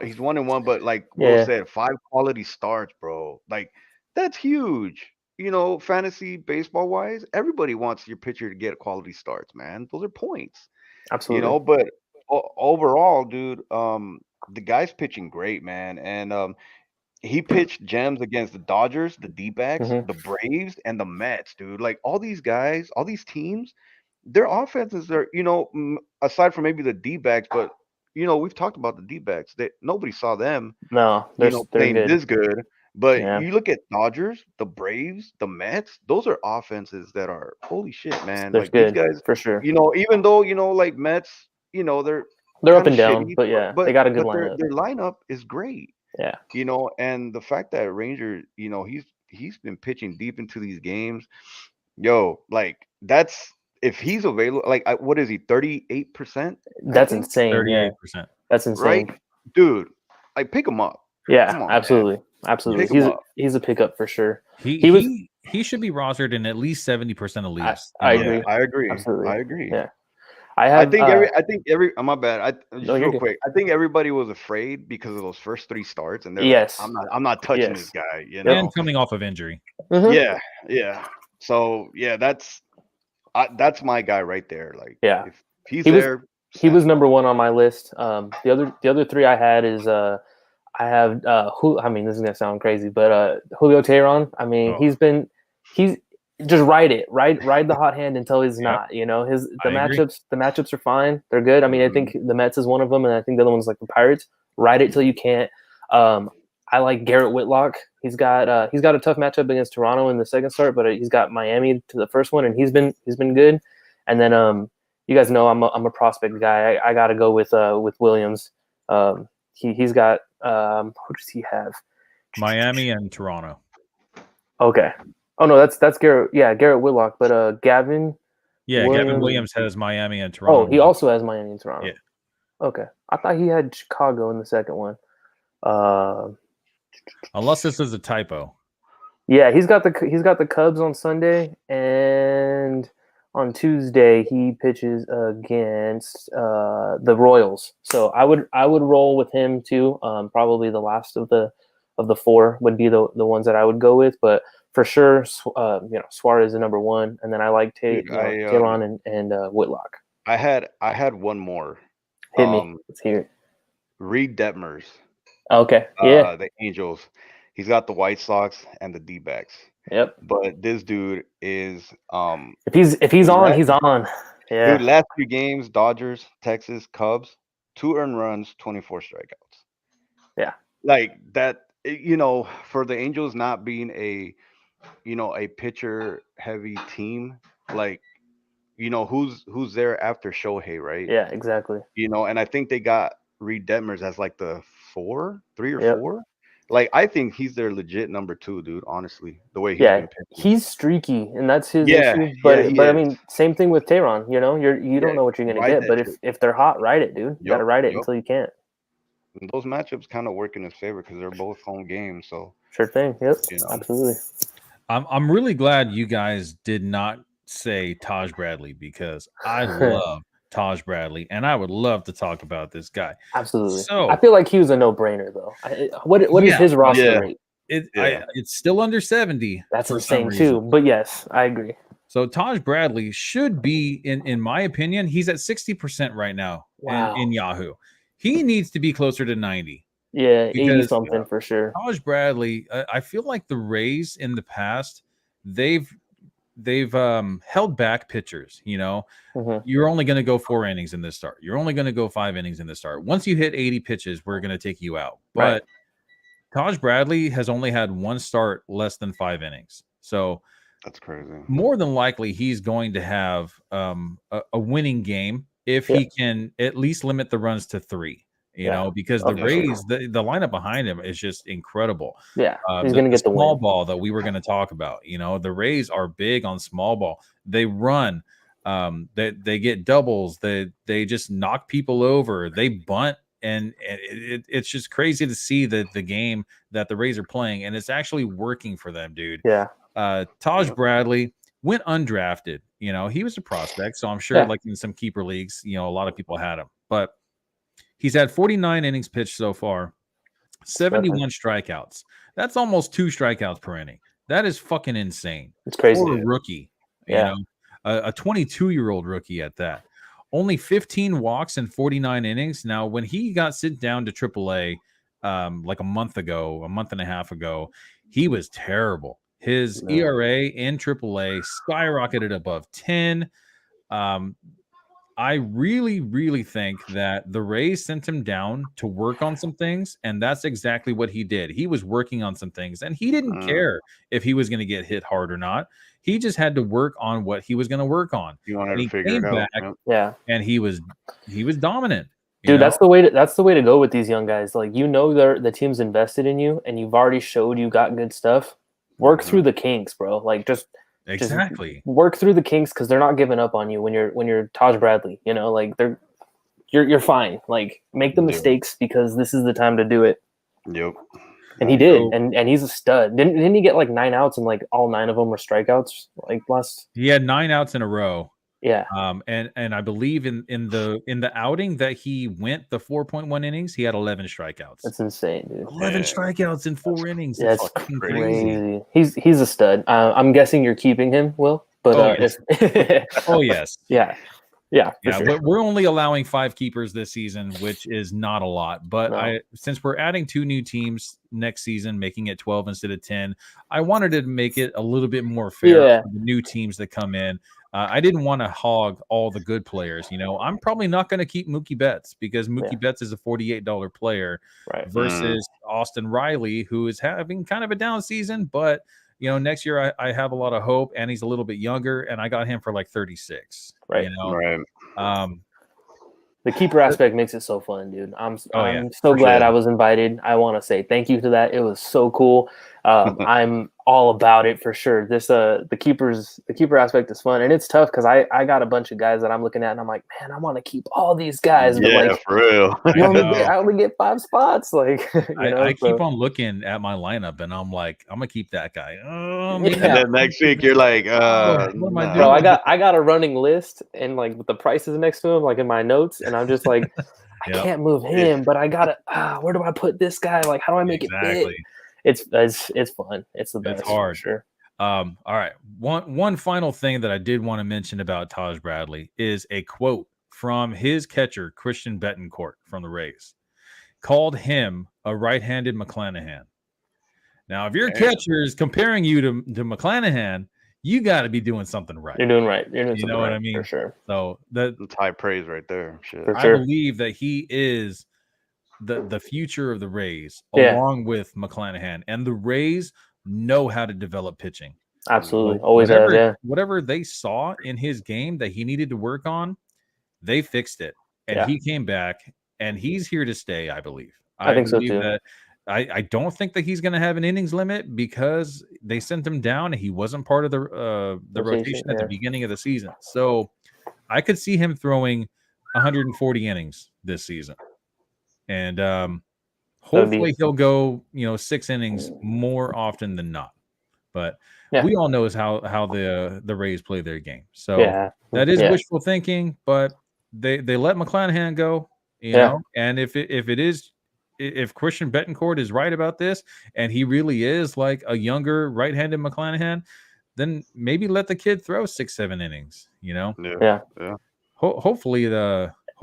[SPEAKER 3] He's 1-1, but like Will
[SPEAKER 2] Yeah.
[SPEAKER 3] said, 5 quality starts, bro. Like that's huge. Fantasy baseball wise, everybody wants your pitcher to get quality starts, man. Those are points.
[SPEAKER 2] Absolutely.
[SPEAKER 3] But overall, dude, the guy's pitching great, man. And he pitched gems against the Dodgers, the D-backs,
[SPEAKER 2] Mhm.
[SPEAKER 3] the Braves, and the Mets, dude. Like all these guys, all these teams, their offenses are, aside from maybe the D-backs, but we've talked about the D-backs. That nobody saw them,
[SPEAKER 2] No, they're
[SPEAKER 3] playing
[SPEAKER 2] good.
[SPEAKER 3] this good. But
[SPEAKER 2] Yeah,
[SPEAKER 3] you look at Dodgers, the Braves, the Mets, those are offenses that are holy shit, man.
[SPEAKER 2] they're
[SPEAKER 3] Like these
[SPEAKER 2] good
[SPEAKER 3] guys,
[SPEAKER 2] for sure.
[SPEAKER 3] even though, like Mets, they're
[SPEAKER 2] They're up
[SPEAKER 3] kind of
[SPEAKER 2] and down,
[SPEAKER 3] shitty,
[SPEAKER 2] but
[SPEAKER 3] but
[SPEAKER 2] yeah, they
[SPEAKER 3] but
[SPEAKER 2] got a good
[SPEAKER 3] but
[SPEAKER 2] lineup.
[SPEAKER 3] their lineup is great.
[SPEAKER 2] Yeah,
[SPEAKER 3] And the fact that Ranger, he's been pitching deep into these games, yo, like that's if he's available, like what is he, 38%, I
[SPEAKER 2] that's
[SPEAKER 3] think,
[SPEAKER 2] insane. Yeah,
[SPEAKER 1] 38%.
[SPEAKER 2] that's
[SPEAKER 3] right?
[SPEAKER 2] insane.
[SPEAKER 3] Dude, like pick him up.
[SPEAKER 2] Yeah,
[SPEAKER 3] Come on, man.
[SPEAKER 2] absolutely, absolutely.
[SPEAKER 3] Pick him up.
[SPEAKER 2] He's a pickup for sure.
[SPEAKER 1] He
[SPEAKER 2] He was.
[SPEAKER 1] he he should be rostered in at least 70% of leagues.
[SPEAKER 2] I
[SPEAKER 3] Yeah,
[SPEAKER 2] agree.
[SPEAKER 3] I agree.
[SPEAKER 2] Absolutely.
[SPEAKER 3] I agree.
[SPEAKER 2] Yeah, I
[SPEAKER 3] I
[SPEAKER 2] have.
[SPEAKER 3] think every my bad.
[SPEAKER 2] No,
[SPEAKER 3] Just
[SPEAKER 2] you're
[SPEAKER 3] real
[SPEAKER 2] good.
[SPEAKER 3] quick. I think everybody was afraid because of those first three starts, and they're like,
[SPEAKER 2] Yes.
[SPEAKER 3] I'm not touching this
[SPEAKER 2] Yes.
[SPEAKER 3] guy.
[SPEAKER 1] And coming off of injury.
[SPEAKER 2] Mhm.
[SPEAKER 3] Yeah, yeah. So yeah, that's my guy right there. Like,
[SPEAKER 2] Yeah.
[SPEAKER 3] if he's
[SPEAKER 2] He was
[SPEAKER 3] there,
[SPEAKER 2] he was
[SPEAKER 3] snap him
[SPEAKER 2] number
[SPEAKER 3] up.
[SPEAKER 2] one on my list. The other three I had is I have I mean, this is gonna sound crazy, but Julio Teheran. I mean,
[SPEAKER 1] Oh,
[SPEAKER 2] he's just ride the hot hand until he's
[SPEAKER 1] yep,
[SPEAKER 2] not. The
[SPEAKER 1] I agree.
[SPEAKER 2] matchups are fine. They're good. I mean, I think the Mets is one of them, and I think the other one's like the Pirates. Ride it till you can't. I like Garrett Whitlock. He's got a tough matchup against Toronto in the second start, but he's got Miami to the first one, and he's been good. And then you guys know I'm a prospect guy. I got to go with Williams. He's got who does he have?
[SPEAKER 1] Miami and Toronto.
[SPEAKER 2] Okay. Oh no, that's Garrett. Yeah, Garrett Whitlock. But Gavin.
[SPEAKER 1] Yeah, Gavin
[SPEAKER 2] Williams.
[SPEAKER 1] Williams has Miami and
[SPEAKER 2] Oh,
[SPEAKER 1] Toronto.
[SPEAKER 2] he also has Miami and Toronto.
[SPEAKER 1] Yeah.
[SPEAKER 2] Okay, I thought he had Chicago in the second one.
[SPEAKER 1] Unless this is a typo.
[SPEAKER 2] Yeah, he's got the Cubs on Sunday, and on Tuesday he pitches against the Royals. So I would roll with him too. Probably the last of the four would be the ones that I would go with, but for sure, Suarez is number one, and then I like
[SPEAKER 3] Dude,
[SPEAKER 2] Tehran and Whitlock.
[SPEAKER 3] I had one more.
[SPEAKER 2] Hit me. Let's hear it.
[SPEAKER 3] Reed Detmers,
[SPEAKER 2] Okay. Yeah.
[SPEAKER 3] the Angels. He's got the White Sox and the D-backs.
[SPEAKER 2] Yep.
[SPEAKER 3] But this dude is
[SPEAKER 2] if he's on, he's on. Yeah.
[SPEAKER 3] Dude, last 3 games, Dodgers, Texas, Cubs, 2 earned runs, 24 strikeouts.
[SPEAKER 2] Yeah.
[SPEAKER 3] Like that, for the Angels not being a pitcher heavy team, like, who's there after Shohei, right?
[SPEAKER 2] Yeah, exactly.
[SPEAKER 3] And I think they got Reed Detmers as like the 3 or
[SPEAKER 2] Yep.
[SPEAKER 3] 4. Like, I think he's their legit number 2, dude. Honestly, the way he's been pitching.
[SPEAKER 2] He's streaky, and that's his
[SPEAKER 3] Yeah,
[SPEAKER 2] issue. But
[SPEAKER 3] he
[SPEAKER 2] I
[SPEAKER 3] is.
[SPEAKER 2] mean, same thing with Tehran. You don't know what you're gonna
[SPEAKER 3] ride
[SPEAKER 2] get,
[SPEAKER 3] that
[SPEAKER 2] but
[SPEAKER 3] shit.
[SPEAKER 2] if they're hot, ride it, dude. You gotta ride it
[SPEAKER 3] Yup.
[SPEAKER 2] until you can't.
[SPEAKER 3] And those matchups kind of work in his favor because they're both home games. So
[SPEAKER 2] Sure thing. Yep. Absolutely.
[SPEAKER 1] I'm really glad you guys did not say Taj Bradley because I love Taj Bradley and I would love to talk about this guy.
[SPEAKER 2] Absolutely.
[SPEAKER 1] So
[SPEAKER 2] I feel like he was a no-brainer though. What is his roster rate?
[SPEAKER 1] It's still under 70.
[SPEAKER 2] That's insane too. But yes, I agree.
[SPEAKER 1] So Taj Bradley should be, in my opinion, he's at 60% right now in Yahoo. He needs to be closer to 90.
[SPEAKER 2] Yeah, 80 something for sure.
[SPEAKER 1] Taj Bradley, I feel like the Rays in the past, they've held back pitchers. You're only going to go 4 innings in this start. You're only going to go 5 innings in this start. Once you hit 80 pitches, we're going to take you out. But Taj Bradley has only had 1 start less than 5 innings. So
[SPEAKER 3] that's crazy.
[SPEAKER 1] More than likely, he's going to have a winning game if he can at least limit the runs to 3. Because the Rays, the lineup behind him is just incredible.
[SPEAKER 2] Yeah, he's going to get the
[SPEAKER 1] small
[SPEAKER 2] win.
[SPEAKER 1] ball that we were going to talk about. The Rays are big on small ball. They run. They get doubles. They just knock people over. They bunt. And it's just crazy to see the game that the Rays are playing, and it's actually working for them, dude.
[SPEAKER 2] Yeah.
[SPEAKER 1] Taj Bradley went undrafted. He was a prospect, so I'm sure like in some keeper leagues, a lot of people had him. But he's had 49 innings pitched so far, 71 strikeouts. That's almost 2 strikeouts per inning. That is fucking insane.
[SPEAKER 2] It's crazy.
[SPEAKER 1] For a rookie, a 22-year-old rookie at that. Only 15 walks in 49 innings. Now, when he got sent down to AAA, like a month and a half ago, he was terrible. His ERA in AAA skyrocketed above 10. I really, really think that the Rays sent him down to work on some things, and that's exactly what he did. He was working on some things, and he didn't care if he was going to get hit hard or not. He just had to work on what he was going to work on.
[SPEAKER 3] You wanted
[SPEAKER 1] And
[SPEAKER 3] to
[SPEAKER 1] he
[SPEAKER 3] figure
[SPEAKER 1] came
[SPEAKER 3] it out.
[SPEAKER 1] back,
[SPEAKER 2] Yeah.
[SPEAKER 1] and he was dominant.
[SPEAKER 2] Dude, that's the way to go with these young guys. Like, the team's invested in you, and you've already showed you got good stuff. Work through the kinks, bro. Like, just work through the kinks, because they're not giving up on you when you're Taj Bradley. You know, like you're fine. Like, make the mistakes, because this is the time to do it.
[SPEAKER 3] Yep.
[SPEAKER 2] And he did, and he's a stud. Didn't he get like 9 outs, and like all 9 of them were strikeouts? Like last,
[SPEAKER 1] he had 9 outs in a row.
[SPEAKER 2] Yeah.
[SPEAKER 1] And I believe in the outing that he went the 4.1 innings, he had 11 strikeouts.
[SPEAKER 2] That's insane, dude.
[SPEAKER 1] 11 strikeouts in 4 innings.
[SPEAKER 2] That's crazy. He's a stud. I'm guessing you're keeping him, Will. But
[SPEAKER 1] oh yes.
[SPEAKER 2] Yeah.
[SPEAKER 1] Sure. But we're only allowing 5 keepers this season, which is not a lot. But since we're adding 2 new teams next season, making it 12 instead of 10, I wanted to make it a little bit more fair for the new teams that come in. I didn't want to hog all the good players. You know, I'm probably not going to keep Mookie Betts, because Mookie Betts is a $48 player versus Austin Riley, who is having kind of a down season, but you know, next year I have a lot of hope, and he's a little bit younger, and I got him for like 36.
[SPEAKER 2] Right.
[SPEAKER 1] You know?
[SPEAKER 2] The keeper aspect makes it so fun, dude. I'm so
[SPEAKER 3] for
[SPEAKER 2] glad
[SPEAKER 3] sure.
[SPEAKER 2] I was invited. I want to say thank you to that. It was so cool. I'm all about it for sure. This the keeper aspect is fun, and it's tough because I got a bunch of guys that I'm looking at, and I'm like, man, I want to keep all these guys, but like,
[SPEAKER 3] for real.
[SPEAKER 2] I only get 5 spots. Like,
[SPEAKER 1] I keep on looking at my lineup, and I'm like, I'm gonna keep that guy.
[SPEAKER 3] And then next week you're like,
[SPEAKER 1] what am I doing?
[SPEAKER 2] Bro, I got a running list, and like with the prices next to him, like in my notes, and I'm just like, I can't move him, but I gotta. Where do I put this guy? Like, how do I make it fit? It's fun. It's the best.
[SPEAKER 1] It's hard.
[SPEAKER 2] For sure.
[SPEAKER 1] All right. One final thing that I did want to mention about Taj Bradley is a quote from his catcher, Christian Betancourt from the Rays. Called him a right-handed McClanahan. Now, if your catcher is comparing you to McClanahan, you got to be doing something right.
[SPEAKER 2] You're doing right. You're doing
[SPEAKER 1] you know what I mean?
[SPEAKER 2] For sure.
[SPEAKER 1] So
[SPEAKER 3] that's high praise right there. Shit.
[SPEAKER 2] For sure.
[SPEAKER 1] I believe that he is the future of the Rays, along with McClanahan, and the Rays know how to develop pitching.
[SPEAKER 2] Absolutely, always have.
[SPEAKER 1] Whatever they saw in his game that he needed to work on, they fixed it, and he came back, and he's here to stay. I believe.
[SPEAKER 2] I think so too.
[SPEAKER 1] That I don't think that he's going to have an innings limit, because they sent him down, and he wasn't part of the rotation at the beginning of the season. So I could see him throwing 140 innings this season. And hopefully he'll go, 6 innings more often than not. But we all know how the Rays play their game. So that is wishful thinking, but they let McClanahan go, you know. And if Christian Betancourt is right about this, and he really is like a younger right-handed McClanahan, then maybe let the kid throw 6-7 innings, you know. Hopefully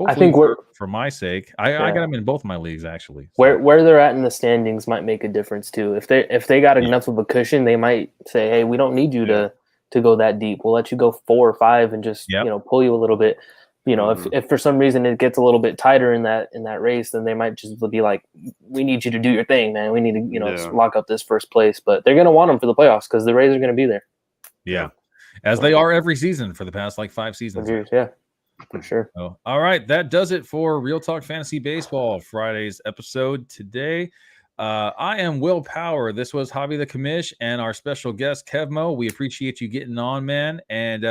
[SPEAKER 1] I think for my sake, I got him in both my leagues actually.
[SPEAKER 2] So. Where they're at in the standings might make a difference too. If they got enough of a cushion, they might say, "Hey, we don't need you to go that deep. We'll let you go 4 or 5 and just pull you a little bit." You know, if for some reason it gets a little bit tighter in that race, then they might just be like, "We need you to do your thing, man. We need to lock up this first place." But they're gonna want them for the playoffs, because the Rays are gonna be there.
[SPEAKER 1] Yeah, as they are every season for the past like 5 seasons.
[SPEAKER 2] Yeah. For sure.
[SPEAKER 1] So, all right, that does it for Real Talk Fantasy Baseball Friday's episode today. I am Will Power. This was Javi the Commish and our special guest Kevmo. We appreciate you getting on, man. And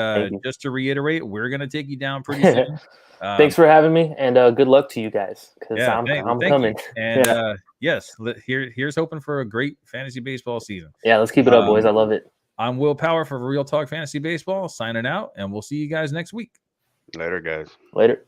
[SPEAKER 1] just to reiterate, we're gonna take you down pretty soon.
[SPEAKER 2] Thanks for having me, and good luck to you guys, because I'm coming.
[SPEAKER 1] You. And yes, here's hoping for a great fantasy baseball season.
[SPEAKER 2] Yeah, let's keep it up, boys. I love it.
[SPEAKER 1] I'm Will Power for Real Talk Fantasy Baseball, signing out, and we'll see you guys next week.
[SPEAKER 3] Later, guys.
[SPEAKER 2] Later.